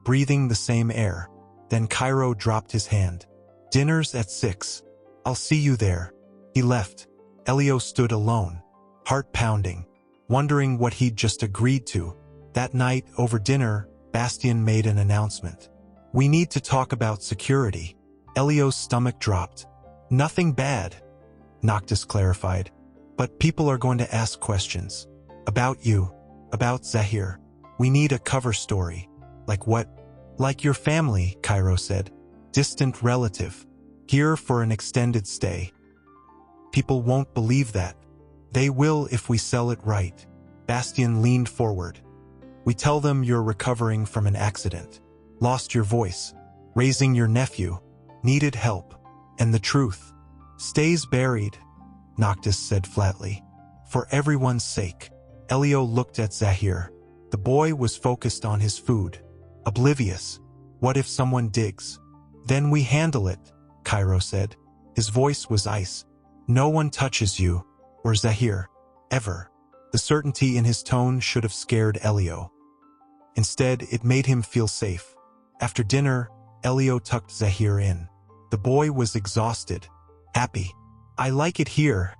A: breathing the same air. Then Cairo dropped his hand. Dinner's at 6. I'll see you there. He left. Elio stood alone, heart pounding, wondering what he'd just agreed to. That night, over dinner, Bastian made an announcement. We need to talk about security. Elio's stomach dropped. Nothing bad, Noctis clarified. But people are going to ask questions. About you. About Zahir. We need a cover story. Like what? Like your family, Cairo said. Distant relative. Here for an extended stay. People won't believe that. They will if we sell it right. Bastian leaned forward. We tell them you're recovering from an accident. Lost your voice. Raising your nephew. Needed help. And the truth stays buried, Noctis said flatly. For everyone's sake. Elio looked at Zahir. The boy was focused on his food. Oblivious. What if someone digs? Then we handle it, Cairo said. His voice was ice. No one touches you, or Zahir. Ever. The certainty in his tone should have scared Elio. Instead, it made him feel safe. After dinner, Elio tucked Zahir in. The boy was exhausted. Happy. I like it here,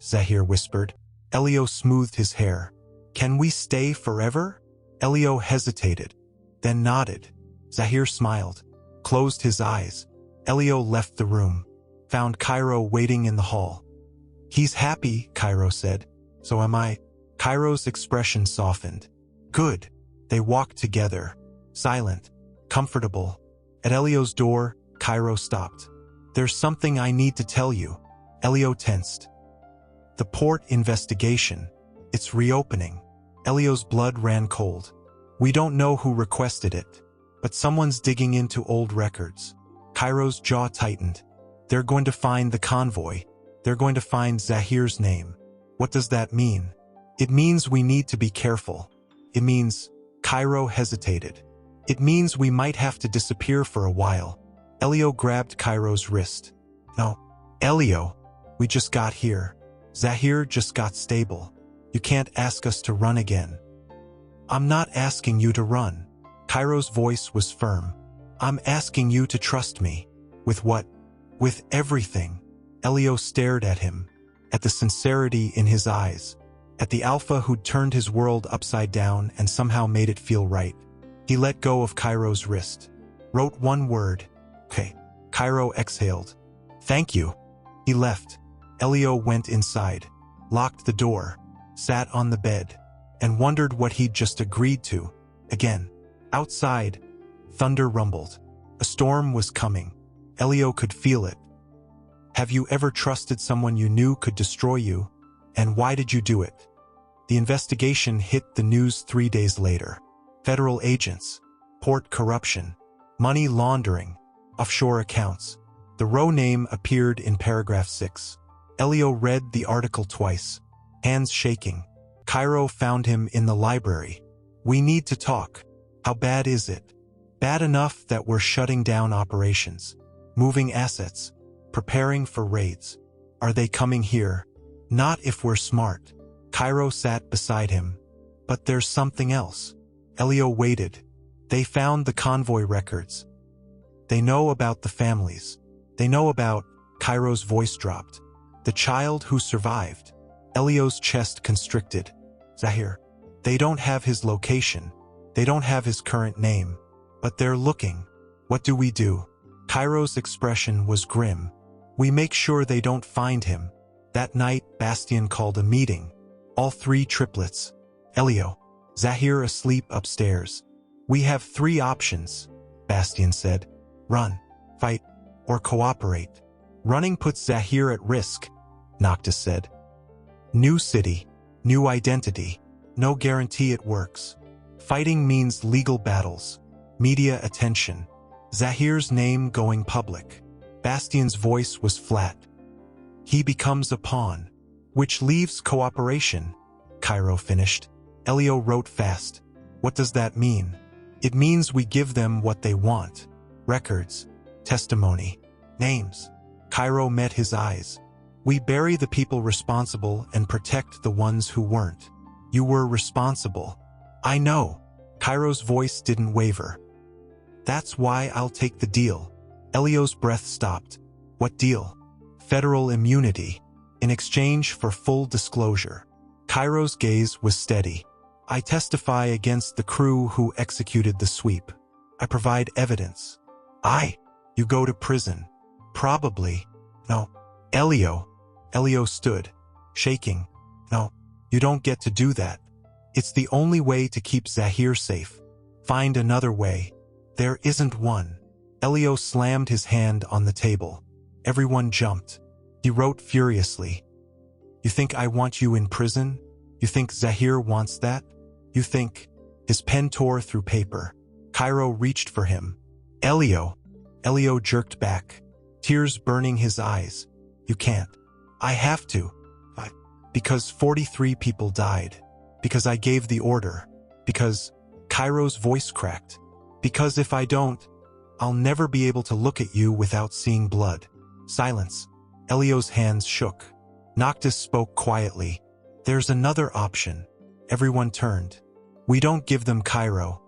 A: Zahir whispered. Elio smoothed his hair. Can we stay forever? Elio hesitated, then nodded. Zahir smiled, closed his eyes. Elio left the room, found Cairo waiting in the hall. He's happy, Cairo said. So am I. Cairo's expression softened. Good. They walked together, silent, comfortable. At Elio's door, Cairo stopped. There's something I need to tell you. Elio tensed. The port investigation. It's reopening. Elio's blood ran cold. We don't know who requested it, but someone's digging into old records. Cairo's jaw tightened. They're going to find the convoy. They're going to find Zahir's name. What does that mean? It means we need to be careful. It means... Cairo hesitated. It means we might have to disappear for a while. Elio grabbed Cairo's wrist. No, Elio, we just got here. Zahir just got stable. You can't ask us to run again. I'm not asking you to run. Cairo's voice was firm. I'm asking you to trust me. With what? With everything. Elio stared at him, at the sincerity in his eyes, at the alpha who'd turned his world upside down and somehow made it feel right. He let go of Cairo's wrist, wrote one word. Okay. Cairo exhaled. Thank you. He left. Elio went inside, locked the door, sat on the bed, and wondered what he'd just agreed to. Again. Outside, thunder rumbled. A storm was coming. Elio could feel it. Have you ever trusted someone you knew could destroy you? And why did you do it? The investigation hit the news 3 days later. Federal agents, port corruption, money laundering, offshore accounts. The Roe name appeared in paragraph 6. Elio read the article twice, hands shaking. Cairo found him in the library. We need to talk. How bad is it? Bad enough that we're shutting down operations, moving assets, preparing for raids. Are they coming here? Not if we're smart. Cairo sat beside him. But there's something else. Elio waited. They found the convoy records. They know about the families. They know about... Cairo's voice dropped. The child who survived. Elio's chest constricted. Zahir. They don't have his location. They don't have his current name. But they're looking. What do we do? Cairo's expression was grim. We make sure they don't find him. That night, Bastien called a meeting. All 3 triplets. Elio. Zahir asleep upstairs. We have 3 options, Bastien said. Run, fight, or cooperate. Running puts Zahir at risk, Noctis said. New city, new identity. No guarantee it works. Fighting means legal battles, media attention, Zahir's name going public. Bastien's voice was flat. He becomes a pawn, which leaves cooperation, Cairo finished. Elio wrote fast. What does that mean? It means we give them what they want. Records, testimony, names. Cairo met his eyes. We bury the people responsible and protect the ones who weren't. You were responsible. I know. Cairo's voice didn't waver. That's why I'll take the deal. Elio's breath stopped. What deal? Federal immunity, in exchange for full disclosure. Cairo's gaze was steady. I testify against the crew who executed the sweep. I provide evidence. You go to prison. Probably. No. Elio stood, shaking. No, you don't get to do that. It's the only way to keep Zahir safe. Find another way. There isn't one. Elio slammed his hand on the table. Everyone jumped. He wrote furiously. You think I want you in prison? You think Zahir wants that? You think... His pen tore through paper. Cairo reached for him. Elio jerked back, tears burning his eyes. You can't. I have to. Because 43 people died. Because I gave the order. Because... Cairo's voice cracked. Because if I don't, I'll never be able to look at you without seeing blood. Silence. Elio's hands shook. Noctis spoke quietly. There's another option. Everyone turned. We don't give them Cairo.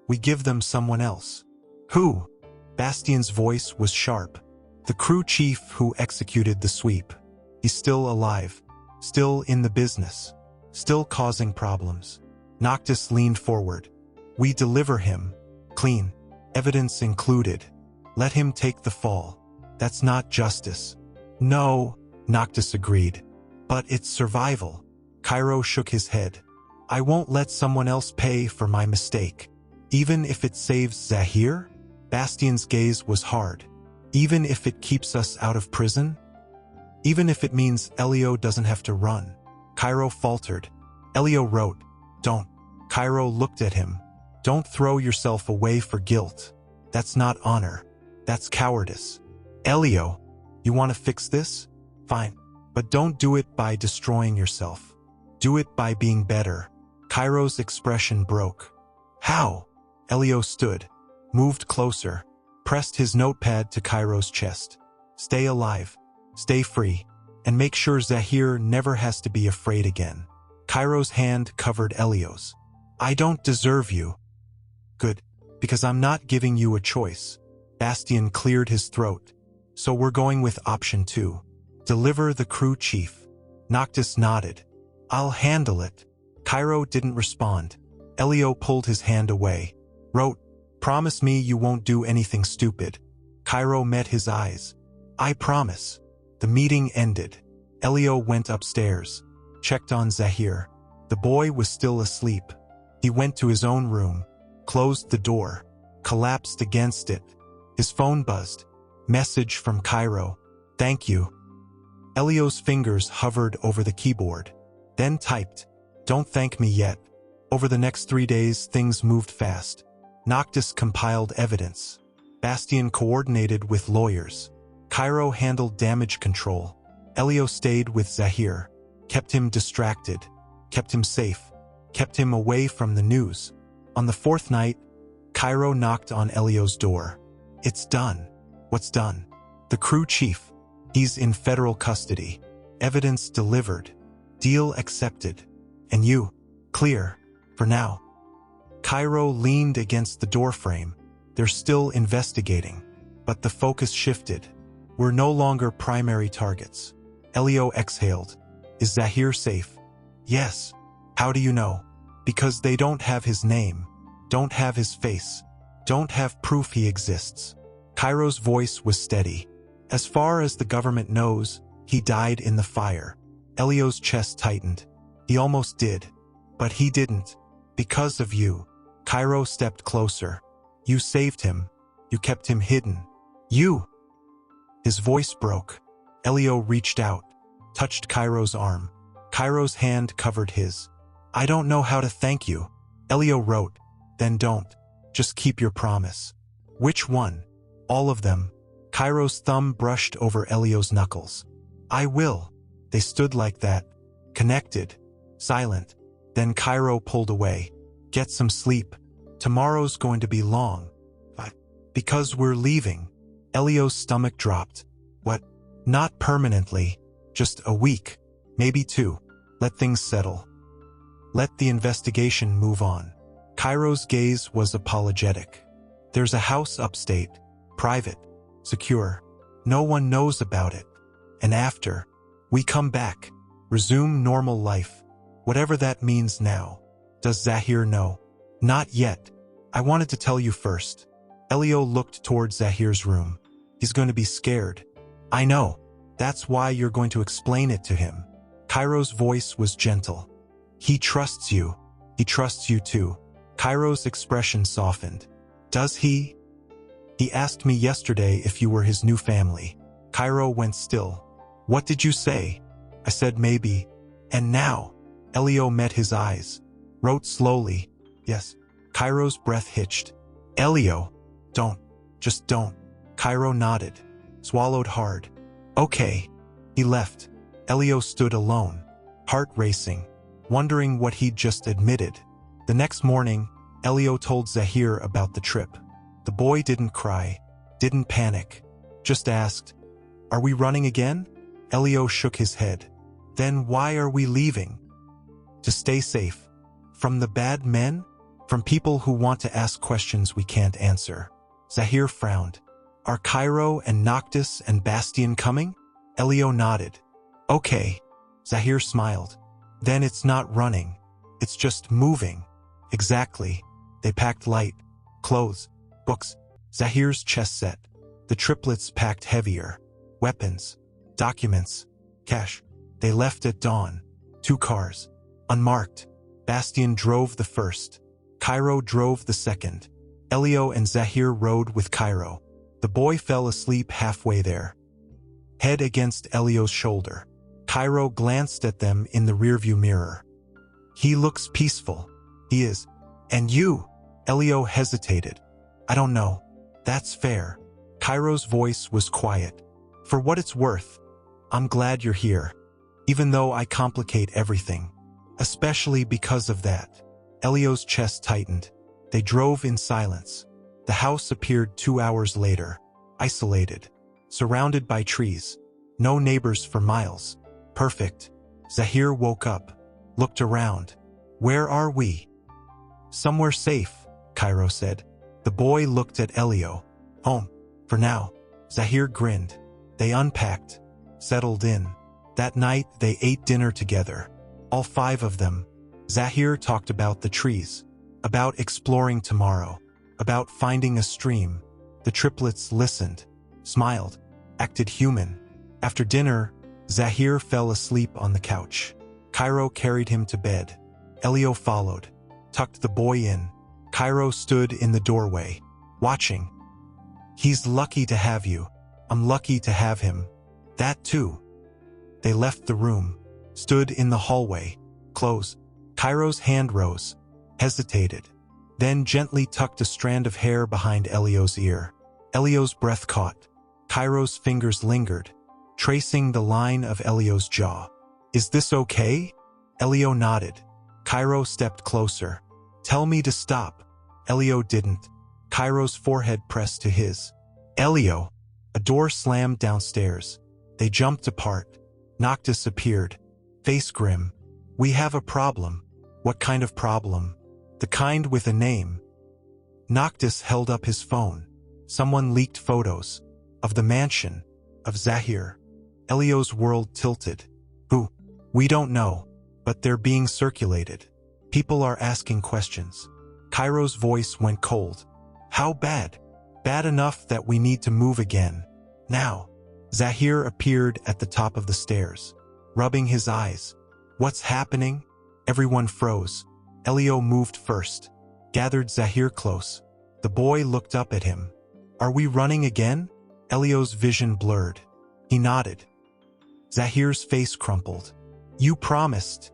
A: We give them someone else. Who? Bastien's voice was sharp. The crew chief who executed the sweep. He's still alive. Still in the business. Still causing problems. Noctis leaned forward. We deliver him. Clean. Evidence included. Let him take the fall. That's not justice. No, Noctis agreed. But it's survival. Cairo shook his head. I won't let someone else pay for my mistake. Even if it saves Zahir? Bastien's gaze was hard. Even if it keeps us out of prison? Even if it means Elio doesn't have to run. Cairo faltered. Elio wrote, Don't. Cairo looked at him. Don't throw yourself away for guilt. That's not honor. That's cowardice. Elio, you want to fix this? Fine. But don't do it by destroying yourself. Do it by being better. Cairo's expression broke. How? Elio stood, moved closer, pressed his notepad to Cairo's chest. Stay alive. Stay free. And make sure Zahir never has to be afraid again. Cairo's hand covered Elio's. I don't deserve you. Good. Because I'm not giving you a choice. Bastien cleared his throat. So we're going with option 2. Deliver the crew chief. Noctis nodded. I'll handle it. Cairo didn't respond. Elio pulled his hand away. Wrote, Promise me you won't do anything stupid. Cairo met his eyes. I promise. The meeting ended. Elio went upstairs. Checked on Zahir. The boy was still asleep. He went to his own room. Closed the door. Collapsed against it. His phone buzzed. Message from Cairo. Thank you. Elio's fingers hovered over the keyboard. Then typed. Don't thank me yet. Over the next 3 days, things moved fast. Noctis compiled evidence. Bastien coordinated with lawyers. Cairo handled damage control. Elio stayed with Zahir. Kept him distracted. Kept him safe. Kept him away from the news. On the 4th night, Cairo knocked on Elio's door. It's done. What's done? The crew chief. He's in federal custody. Evidence delivered. Deal accepted. And you? Clear. For now. Cairo leaned against the doorframe. They're still investigating. But the focus shifted. We're no longer primary targets. Elio exhaled. Is Zahir safe? Yes. How do you know? Because they don't have his name, don't have his face, don't have proof he exists. Cairo's voice was steady. As far as the government knows, he died in the fire. Elio's chest tightened. He almost did. But he didn't. Because of you. Cairo stepped closer. You saved him. You kept him hidden. You! His voice broke. Elio reached out, touched Cairo's arm. Cairo's hand covered his. I don't know how to thank you. Elio wrote. Then don't. Just keep your promise. Which one? All of them. Cairo's thumb brushed over Elio's knuckles. I will. They stood like that, connected, silent. Then Cairo pulled away. Get some sleep. Tomorrow's going to be long. Because we're leaving. Elio's stomach dropped. What? Not permanently. Just a week. Maybe 2. Let things settle. Let the investigation move on. Cairo's gaze was apologetic. There's a house upstate. Private. Secure. No one knows about it. And after, we come back. Resume normal life. Whatever that means now. Does Zahir know? Not yet. I wanted to tell you first. Elio looked toward Zahir's room. He's going to be scared. I know. That's why you're going to explain it to him. Cairo's voice was gentle. He trusts you. He trusts you too. Cairo's expression softened. Does he? He asked me yesterday if you were his new family. Cairo went still. What did you say? I said maybe. And now? Elio met his eyes. Wrote slowly. Yes. Cairo's breath hitched. Elio. Don't. Just don't. Cairo nodded. Swallowed hard. Okay. He left. Elio stood alone. Heart racing. Wondering what he'd just admitted. The next morning, Elio told Zahir about the trip. The boy didn't cry. Didn't panic. Just asked, Are we running again? Elio shook his head. Then why are we leaving? To stay safe. From the bad men? From people who want to ask questions we can't answer. Zahir frowned. Are Cairo and Noctis and Bastian coming? Elio nodded. Okay. Zahir smiled. Then it's not running. It's just moving. Exactly. They packed light. Clothes. Books. Zahir's chest set. The triplets packed heavier. Weapons. Documents. Cash. They left at dawn. 2 cars. Unmarked. Bastian drove the first. Cairo drove the second. Elio and Zahir rode with Cairo. The boy fell asleep halfway there. Head against Elio's shoulder. Cairo glanced at them in the rearview mirror. He looks peaceful. He is. And you? Elio hesitated. I don't know. That's fair. Cairo's voice was quiet. For what it's worth, I'm glad you're here. Even though I complicate everything. Especially because of that. Elio's chest tightened. They drove in silence. The house appeared 2 hours later. Isolated. Surrounded by trees. No neighbors for miles. Perfect. Zahir woke up. Looked around. Where are we? Somewhere safe, Cairo said. The boy looked at Elio. Home. For now. Zahir grinned. They unpacked. Settled in. That night they ate dinner together. All 5 of them. Zahir talked about the trees. About exploring tomorrow. About finding a stream. The triplets listened. Smiled. Acted human. After dinner, Zahir fell asleep on the couch. Cairo carried him to bed. Elio followed. Tucked the boy in. Cairo stood in the doorway. Watching. He's lucky to have you. I'm lucky to have him. That too. They left the room. Stood in the hallway. Close. Cairo's hand rose. Hesitated. Then gently tucked a strand of hair behind Elio's ear. Elio's breath caught. Cairo's fingers lingered, tracing the line of Elio's jaw. Is this okay? Elio nodded. Cairo stepped closer. Tell me to stop. Elio didn't. Cairo's forehead pressed to his. Elio. A door slammed downstairs. They jumped apart. Noctis appeared. Face grim. We have a problem. What kind of problem? The kind with a name. Noctis held up his phone. Someone leaked photos. Of the mansion. Of Zahir. Elio's world tilted. Who? We don't know, but they're being circulated. People are asking questions. Cairo's voice went cold. How bad? Bad enough that we need to move again. Now. Zahir appeared at the top of the stairs, rubbing his eyes. What's happening? Everyone froze. Elio moved first, gathered Zahir close. The boy looked up at him. Are we running again? Elio's vision blurred. He nodded. Zahir's face crumpled. You promised,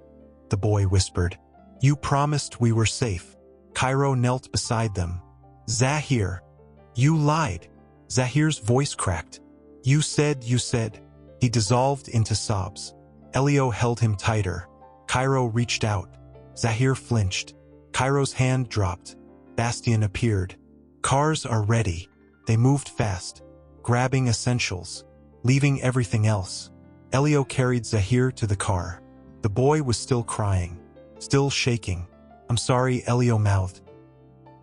A: the boy whispered. You promised we were safe. Cairo knelt beside them. Zahir, you lied. Zahir's voice cracked. You said. He dissolved into sobs. Elio held him tighter. Cairo reached out. Zahir flinched. Cairo's hand dropped. Bastian appeared. Cars are ready. They moved fast, grabbing essentials, leaving everything else. Elio carried Zahir to the car. The boy was still crying, still shaking. I'm sorry, Elio mouthed.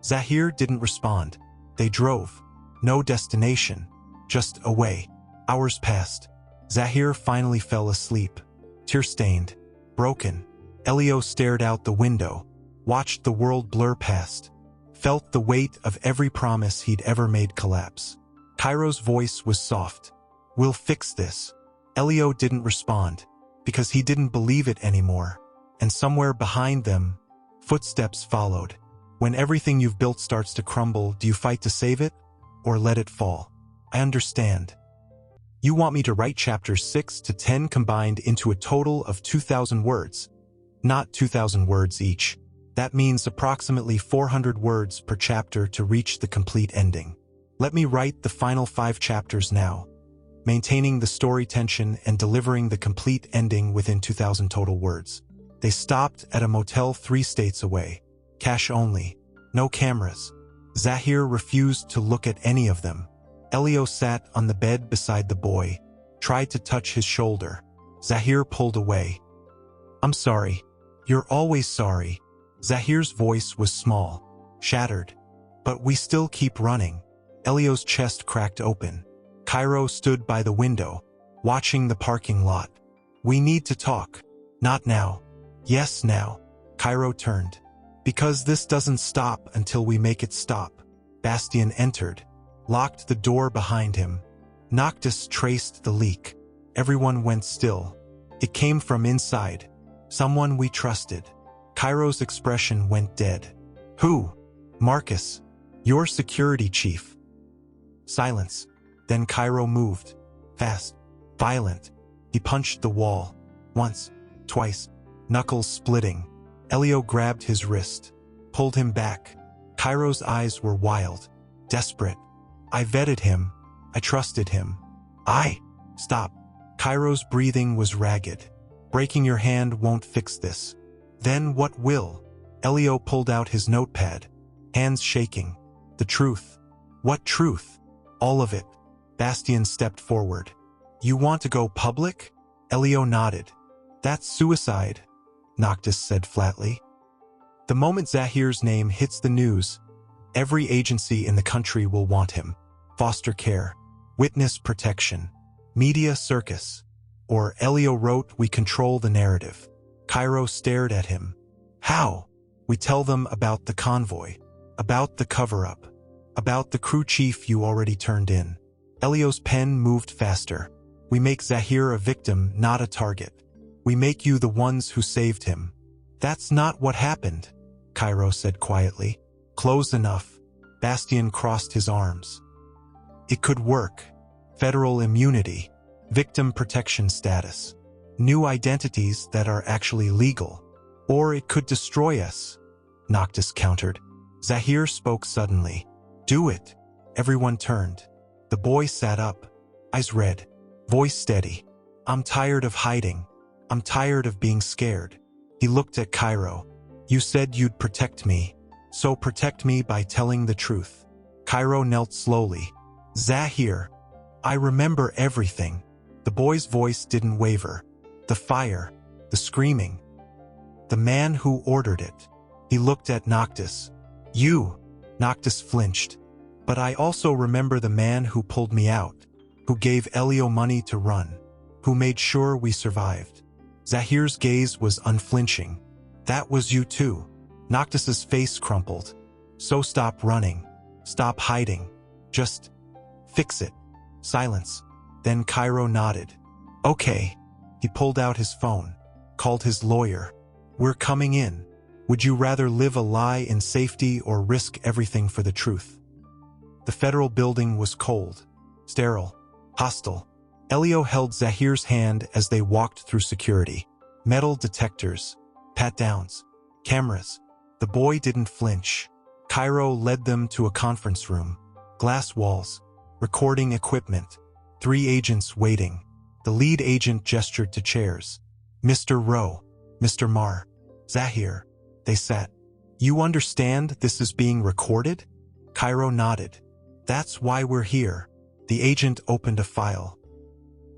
A: Zahir didn't respond. They drove. No destination, just away. Hours passed. Zahir finally fell asleep, tear-stained, broken. Elio stared out the window, watched the world blur past, felt the weight of every promise he'd ever made collapse. Cairo's voice was soft. We'll fix this. Elio didn't respond, because he didn't believe it anymore. And somewhere behind them, footsteps followed. When everything you've built starts to crumble, do you fight to save it, or let it fall? I understand. You want me to write chapters 6 to 10 combined into a total of 2,000 words. Not 2,000 words each. That means approximately 400 words per chapter to reach the complete ending. Let me write the final 5 chapters now, maintaining the story tension and delivering the complete ending within 2,000 total words. They stopped at a motel 3 states away. Cash only. No cameras. Zahir refused to look at any of them. Elio sat on the bed beside the boy, tried to touch his shoulder. Zahir pulled away. I'm sorry. You're always sorry. Zahir's voice was small, shattered. But we still keep running. Elio's chest cracked open. Cairo stood by the window, watching the parking lot. We need to talk. Not now. Yes, now. Cairo turned. Because this doesn't stop until we make it stop. Bastian entered, locked the door behind him. Noctis traced the leak. Everyone went still. It came from inside. Someone we trusted. Cairo's expression went dead. Who? Marcus. Your security chief. Silence. Then Cairo moved. Fast. Violent. He punched the wall. Once. Twice. Knuckles splitting. Elio grabbed his wrist. Pulled him back. Cairo's eyes were wild. Desperate. I vetted him. I trusted him. Stop. Cairo's breathing was ragged. Breaking your hand won't fix this. Then what will? Elio pulled out his notepad. Hands shaking. The truth. What truth? All of it. Bastian stepped forward. You want to go public? Elio nodded. That's suicide, Noctis said flatly. The moment Zahir's name hits the news, every agency in the country will want him. Foster care, witness protection, media circus. Or Elio wrote, we control the narrative. Cairo stared at him. How? We tell them about the convoy, about the cover-up, about the crew chief you already turned in. Elio's pen moved faster. We make Zahir a victim, not a target. We make you the ones who saved him. That's not what happened, Cairo said quietly. Close enough. Bastian crossed his arms. It could work. Federal immunity, victim protection status, new identities that are actually legal. Or it could destroy us, Noctis countered. Zahir spoke suddenly. Do it. Everyone turned. The boy sat up, eyes red, voice steady. I'm tired of hiding. I'm tired of being scared. He looked at Cairo. You said you'd protect me, so protect me by telling the truth. Cairo knelt slowly. Zahir, I remember everything. The boy's voice didn't waver. The fire, the screaming, the man who ordered it. He looked at Noctis. You. Noctis flinched. But I also remember the man who pulled me out, who gave Elio money to run, who made sure we survived. Zahir's gaze was unflinching. That was you too. Noctis's face crumpled. So stop running. Stop hiding. Just fix it. Silence. Then Cairo nodded. Okay. He pulled out his phone, called his lawyer. We're coming in. Would you rather live a lie in safety or risk everything for the truth? The federal building was cold, sterile, hostile. Elio held Zahir's hand as they walked through security. Metal detectors, pat-downs, cameras. The boy didn't flinch. Cairo led them to a conference room. Glass walls, recording equipment, 3 agents waiting. The lead agent gestured to chairs. Mr. Rowe, Mr. Marr, Zahir. They sat. You understand this is being recorded? Cairo nodded. That's why we're here. The agent opened a file.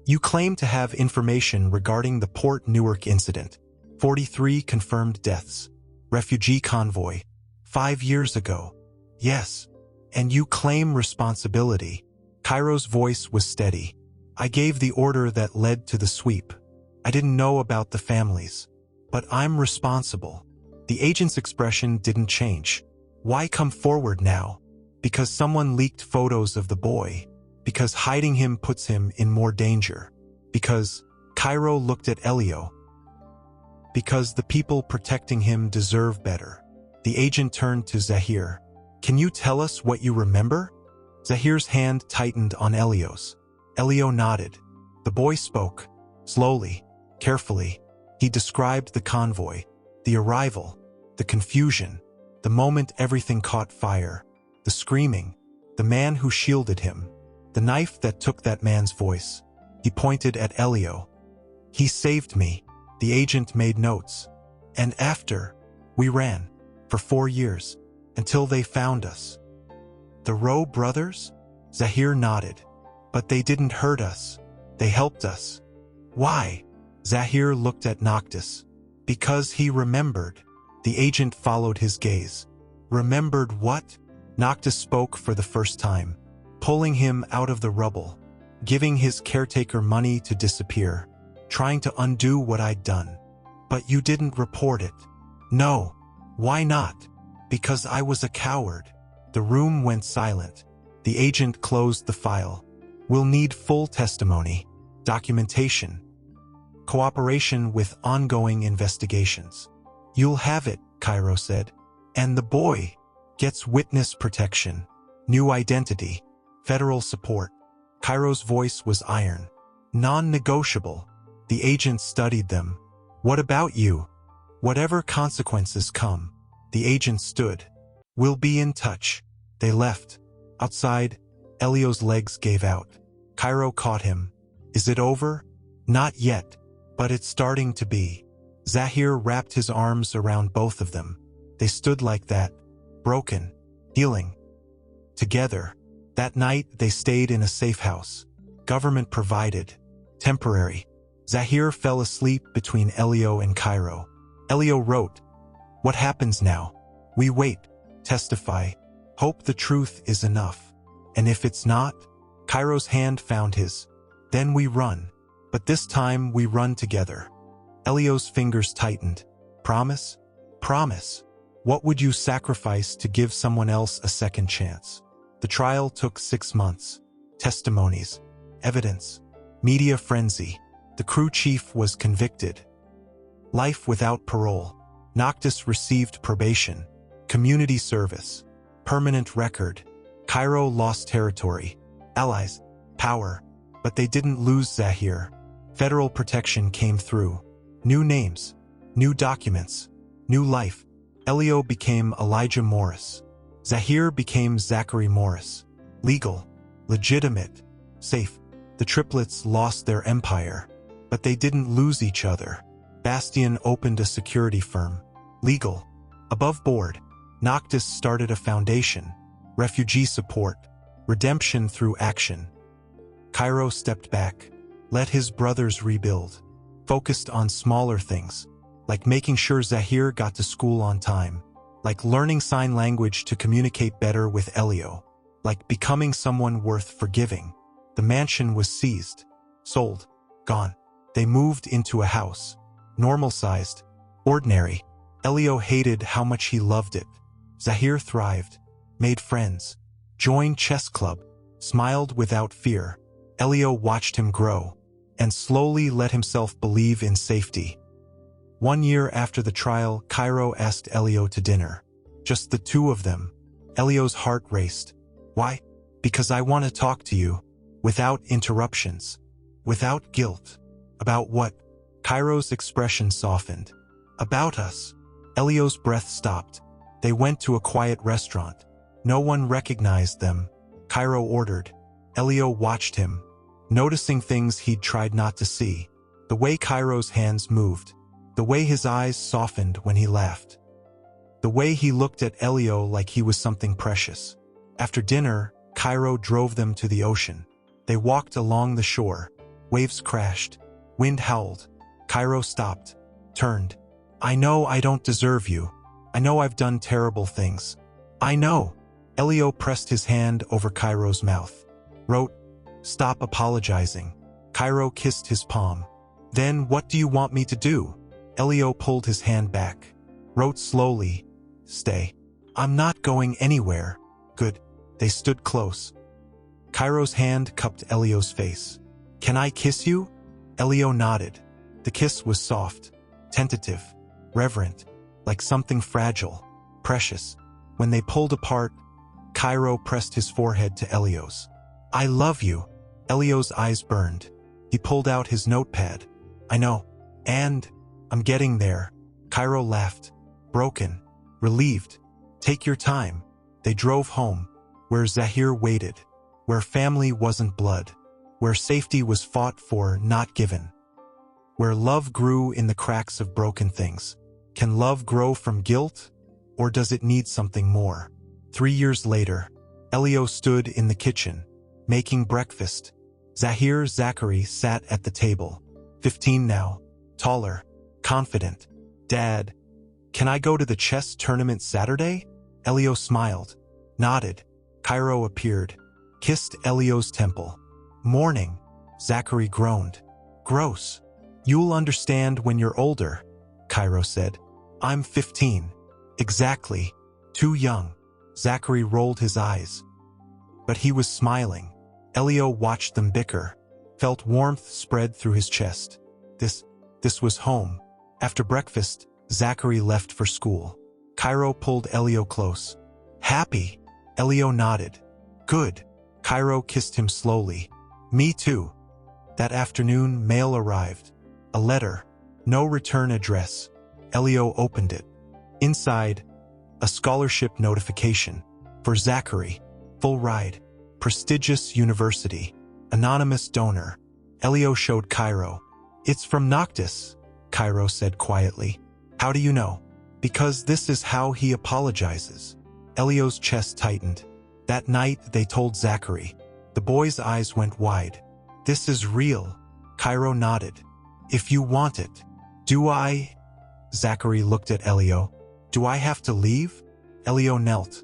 A: You claim to have information regarding the Port Newark incident. 43 confirmed deaths. Refugee convoy. 5 years ago. Yes. And you claim responsibility. Cairo's voice was steady. I gave the order that led to the sweep. I didn't know about the families. But I'm responsible. The agent's expression didn't change. Why come forward now? Because someone leaked photos of the boy. Because hiding him puts him in more danger. Because Cairo looked at Elio. Because the people protecting him deserve better. The agent turned to Zahir. Can you tell us what you remember? Zahir's hand tightened on Elio's. Elio nodded. The boy spoke. Slowly, carefully. He described the convoy, the arrival, the confusion, the moment everything caught fire, the screaming, the man who shielded him, the knife that took that man's voice. He pointed at Elio. He saved me. The agent made notes. And after, we ran. For 4 years. Until they found us. The Rowe brothers? Zahir nodded. But they didn't hurt us. They helped us. Why? Zahir looked at Noctis. Because he remembered. The agent followed his gaze. Remembered what? Noctis spoke for the first time. Pulling him out of the rubble. Giving his caretaker money to disappear. Trying to undo what I'd done. But you didn't report it. No. Why not? Because I was a coward. The room went silent. The agent closed the file. We'll need full testimony. Documentation. Cooperation with ongoing investigations. You'll have it, Cairo said. And the boy gets witness protection. New identity. Federal support. Cairo's voice was iron. Non-negotiable. The agent studied them. What about you? Whatever consequences come. The agent stood. We'll be in touch. They left. Outside, Elio's legs gave out. Cairo caught him. Is it over? Not yet, but it's starting to be. Zahir wrapped his arms around both of them. They stood like that, broken, healing. Together. That night, they stayed in a safe house. Government provided. Temporary. Zahir fell asleep between Elio and Cairo. Elio wrote, What happens now? We wait, testify, hope the truth is enough. And if it's not, Cairo's hand found his. Then we run. But this time we run together. Elio's fingers tightened. Promise? Promise. What would you sacrifice to give someone else a second chance? The trial took 6 months. Testimonies. Evidence. Media frenzy. The crew chief was convicted. Life without parole. Noctis received probation. Community service. Permanent record. Cairo lost territory. Allies. Power. But they didn't lose Zahir. Federal protection came through. New names. New documents. New life. Elio became Elijah Morris. Zahir became Zachary Morris. Legal. Legitimate. Safe. The triplets lost their empire. But they didn't lose each other. Bastian opened a security firm. Legal. Above board. Noctis started a foundation. Refugee support. Redemption through action. Cairo stepped back. Let his brothers rebuild. Focused on smaller things. Like making sure Zahir got to school on time. Like learning sign language to communicate better with Elio. Like becoming someone worth forgiving. The mansion was seized. Sold. Gone. They moved into a house. Normal-sized. Ordinary. Elio hated how much he loved it. Zahir thrived. Made friends. Joined chess club. Smiled without fear. Elio watched him grow. And slowly let himself believe in safety. 1 year after the trial, Cairo asked Elio to dinner. Just the two of them. Elio's heart raced. Why? Because I want to talk to you. Without interruptions. Without guilt. About what? Cairo's expression softened. About us. Elio's breath stopped. They went to a quiet restaurant. No one recognized them. Cairo ordered. Elio watched him, noticing things he'd tried not to see. The way Cairo's hands moved. The way his eyes softened when he laughed. The way he looked at Elio like he was something precious. After dinner, Cairo drove them to the ocean. They walked along the shore. Waves crashed. Wind howled. Cairo stopped. Turned. I know I don't deserve you. I know I've done terrible things. I know. Elio pressed his hand over Cairo's mouth. Wrote, stop apologizing. Cairo kissed his palm. Then what do you want me to do? Elio pulled his hand back. Wrote slowly, stay. I'm not going anywhere. Good. They stood close. Cairo's hand cupped Elio's face. Can I kiss you? Elio nodded. The kiss was soft, tentative, reverent, like something fragile, precious. When they pulled apart, Cairo pressed his forehead to Elio's. I love you. Elio's eyes burned. He pulled out his notepad. I know. And I'm getting there. Cairo laughed. Broken. Relieved. Take your time. They drove home, where Zahir waited, where family wasn't blood, where safety was fought for, not given, where love grew in the cracks of broken things. Can love grow from guilt, or does it need something more? 3 years later, Elio stood in the kitchen, making breakfast. Zachary sat at the table, 15 now, taller, confident. Dad, can I go to the chess tournament Saturday? Elio smiled, nodded. Cairo appeared, kissed Elio's temple. Morning, Zachary groaned. Gross. You'll understand when you're older, Cairo said. I'm 15. Exactly. Too young. Zachary rolled his eyes. But he was smiling. Elio watched them bicker, felt warmth spread through his chest. This was home. After breakfast, Zachary left for school. Cairo pulled Elio close. Happy? Elio nodded. Good. Cairo kissed him slowly. Me too. That afternoon, mail arrived. A letter. No return address. Elio opened it. Inside, a scholarship notification. For Zachary. Full ride. Prestigious university. Anonymous donor. Elio showed Cairo. It's from Noctis, Cairo said quietly. How do you know? Because this is how he apologizes. Elio's chest tightened. That night, they told Zachary. The boy's eyes went wide. This is real. Cairo nodded. If you want it. Do I? Zachary looked at Elio. Do I have to leave? Elio knelt,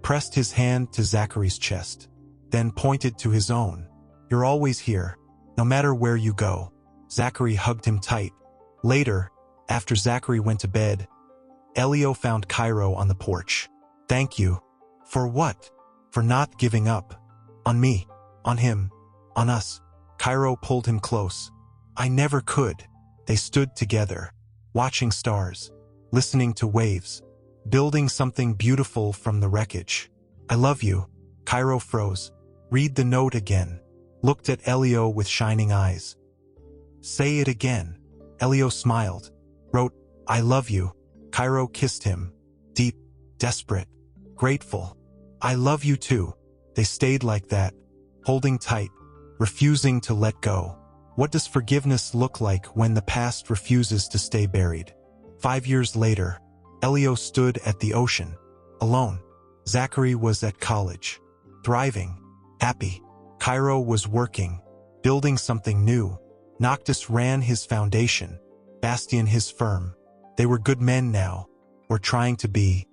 A: pressed his hand to Zachary's chest, then pointed to his own. You're always here, no matter where you go. Zachary hugged him tight. Later, after Zachary went to bed, Elio found Cairo on the porch. Thank you. For what? For not giving up. On me. On him. On us. Cairo pulled him close. I never could. They stood together, watching stars, listening to waves, building something beautiful from the wreckage. I love you. Cairo froze. Read the note again. Looked at Elio with shining eyes. Say it again. Elio smiled. Wrote, I love you. Cairo kissed him. Deep, desperate, grateful. I love you too. They stayed like that, holding tight, refusing to let go. What does forgiveness look like when the past refuses to stay buried? 5 years later, Elio stood at the ocean, alone. Zachary was at college, thriving, happy. Cairo was working, building something new. Noctis ran his foundation, Bastian his firm. They were good men now, or trying to be.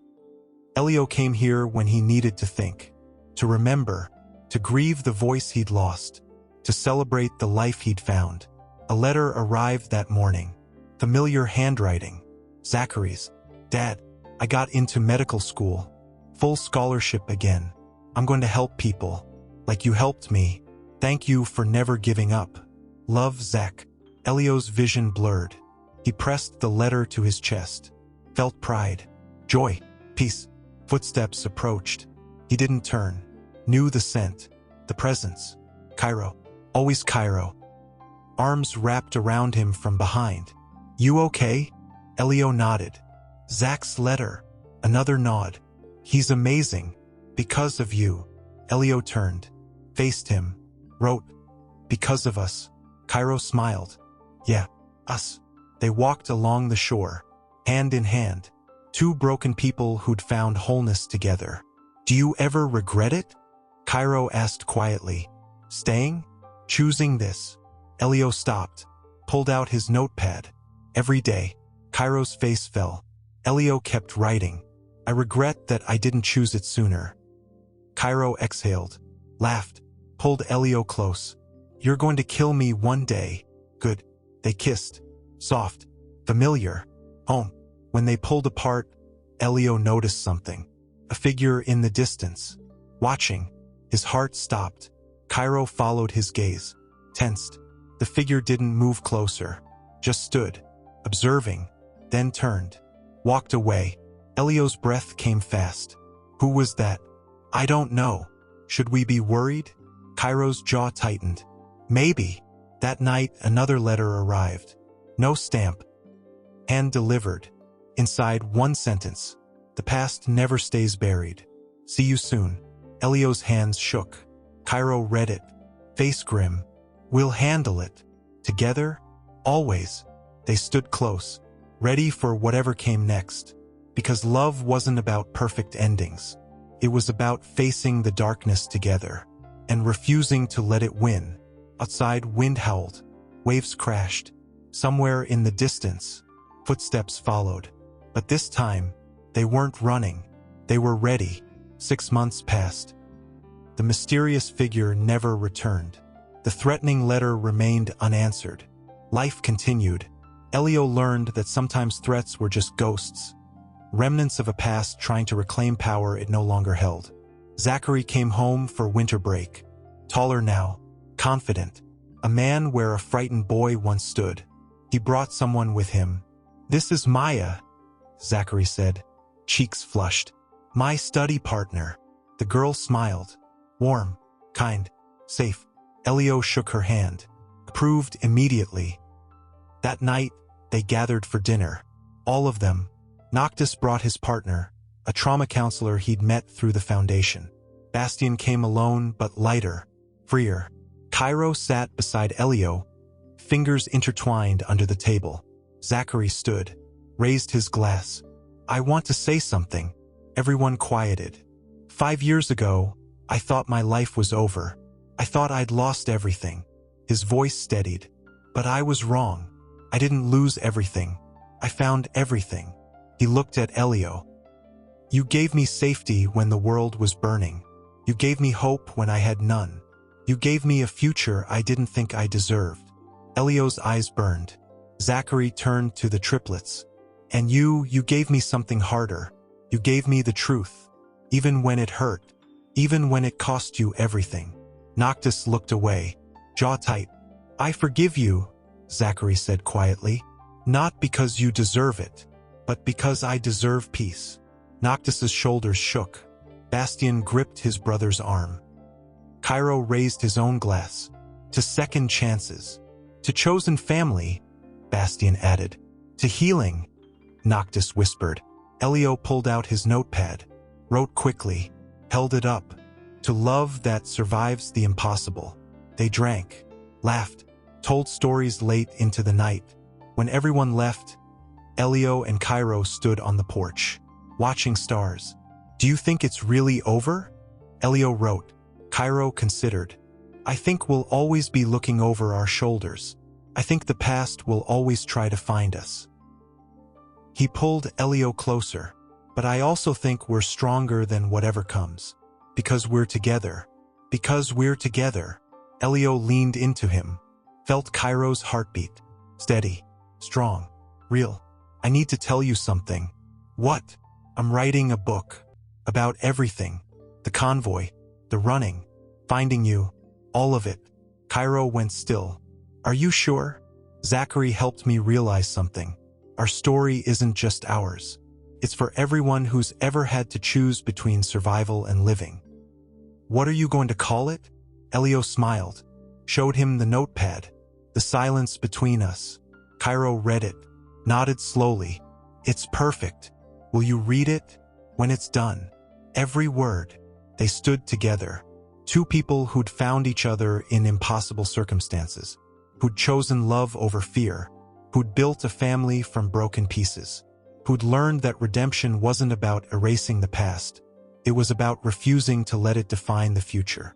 A: Elio came here when he needed to think, to remember, to grieve the voice he'd lost, to celebrate the life he'd found. A letter arrived that morning. Familiar handwriting. Zachary's. Dad, I got into medical school. Full scholarship again. I'm going to help people. Like you helped me. Thank you for never giving up. Love, Zach. Elio's vision blurred. He pressed the letter to his chest. Felt pride. Joy. Peace. Footsteps approached. He didn't turn. Knew the scent. The presence. Cairo. Always Cairo. Arms wrapped around him from behind. You okay? Elio nodded. Zach's letter. Another nod. He's amazing. Because of you. Elio turned. Faced him. Wrote. Because of us. Cairo smiled. Yeah, us. They walked along the shore. Hand in hand. Two broken people who'd found wholeness together. Do you ever regret it? Cairo asked quietly. Staying? Choosing this? Elio stopped. Pulled out his notepad. Every day. Cairo's face fell. Elio kept writing. I regret that I didn't choose it sooner. Cairo exhaled. Laughed. Pulled Elio close. You're going to kill me one day. Good. They kissed. Soft. Familiar. Home. When they pulled apart, Elio noticed something. A figure in the distance. Watching. His heart stopped. Cairo followed his gaze. Tensed. The figure didn't move closer. Just stood. Observing. Then turned. Walked away. Elio's breath came fast. Who was that? I don't know. Should we be worried? Cairo's jaw tightened. Maybe. That night, another letter arrived. No stamp. Hand delivered. Inside, one sentence. The past never stays buried. See you soon. Elio's hands shook. Cairo read it. Face grim. We'll handle it. Together? Always. They stood close. Ready for whatever came next. Because love wasn't about perfect endings. It was about facing the darkness together. And refusing to let it win. Outside, wind howled. Waves crashed. Somewhere in the distance, footsteps followed. But this time, they weren't running. They were ready. 6 months passed. The mysterious figure never returned. The threatening letter remained unanswered. Life continued. Elio learned that sometimes threats were just ghosts. Remnants of a past trying to reclaim power it no longer held. Zachary came home for winter break. Taller now. Confident. A man where a frightened boy once stood. He brought someone with him. This is Maya, Zachary said. Cheeks flushed. My study partner. The girl smiled. Warm. Kind. Safe. Elio shook her hand. Approved immediately. That night, they gathered for dinner. All of them. Noctis brought his partner, a trauma counselor he'd met through the foundation. Bastien came alone but lighter, freer. Cairo sat beside Elio, fingers intertwined under the table. Zachary stood, raised his glass. I want to say something. Everyone quieted. 5 years ago, I thought my life was over. I thought I'd lost everything. His voice steadied. But I was wrong. I didn't lose everything. I found everything. He looked at Elio. You gave me safety when the world was burning. You gave me hope when I had none. You gave me a future I didn't think I deserved. Elio's eyes burned. Zachary turned to the triplets. And you gave me something harder. You gave me the truth. Even when it hurt. Even when it cost you everything. Noctis looked away, jaw tight. I forgive you, Zachary said quietly. Not because you deserve it, but because I deserve peace. Noctis's shoulders shook. Bastien gripped his brother's arm. Cairo raised his own glass. To second chances. To chosen family, Bastien added. To healing, Noctis whispered. Elio pulled out his notepad, wrote quickly, held it up. To love that survives the impossible. They drank, laughed, told stories late into the night. When everyone left, Elio and Cairo stood on the porch, watching stars. Do you think it's really over? Elio wrote. Cairo considered. I think we'll always be looking over our shoulders. I think the past will always try to find us. He pulled Elio closer. But I also think we're stronger than whatever comes. Because we're together. Because we're together. Elio leaned into him. Felt Cairo's heartbeat. Steady. Strong. Real. I need to tell you something. What? I'm writing a book. About everything. The convoy. The running. Finding you. All of it. Cairo went still. Are you sure? Zachary helped me realize something. Our story isn't just ours. It's for everyone who's ever had to choose between survival and living. What are you going to call it? Elio smiled. Showed him the notepad. The silence between us. Cairo read it. Nodded slowly. It's perfect. Will you read it? When it's done. Every word. They stood together. Two people who'd found each other in impossible circumstances. Who'd chosen love over fear. Who'd built a family from broken pieces. Who'd learned that redemption wasn't about erasing the past. It was about refusing to let it define the future.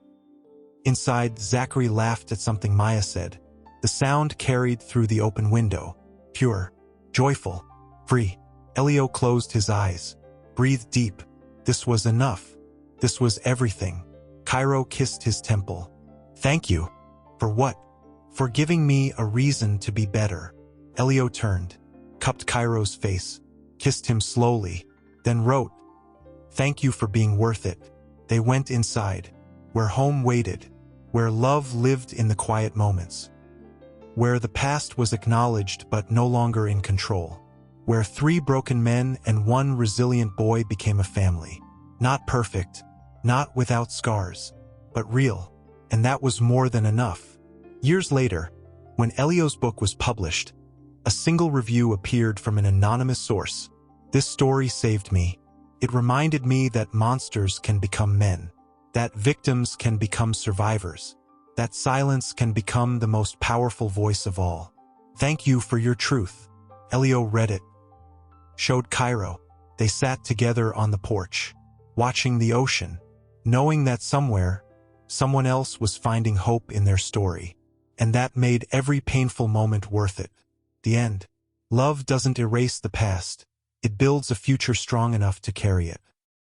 A: Inside, Zachary laughed at something Maya said. The sound carried through the open window. Pure. Joyful. Free. Elio closed his eyes. Breathed deep. This was enough. This was everything. Cairo kissed his temple. Thank you. For what? For giving me a reason to be better. Elio turned. Cupped Cairo's face. Kissed him slowly. Then wrote. Thank you for being worth it. They went inside. Where home waited. Where love lived in the quiet moments. Where the past was acknowledged but no longer in control. Where 3 broken men and 1 resilient boy became a family. Not perfect, not without scars, but real. And that was more than enough. Years later, when Elio's book was published, a single review appeared from an anonymous source. This story saved me. It reminded me that monsters can become men. That victims can become survivors. That silence can become the most powerful voice of all. Thank you for your truth. Elio read it. Showed Cairo. They sat together on the porch, watching the ocean, knowing that somewhere, someone else was finding hope in their story. And that made every painful moment worth it. The end. Love doesn't erase the past. It builds a future strong enough to carry it.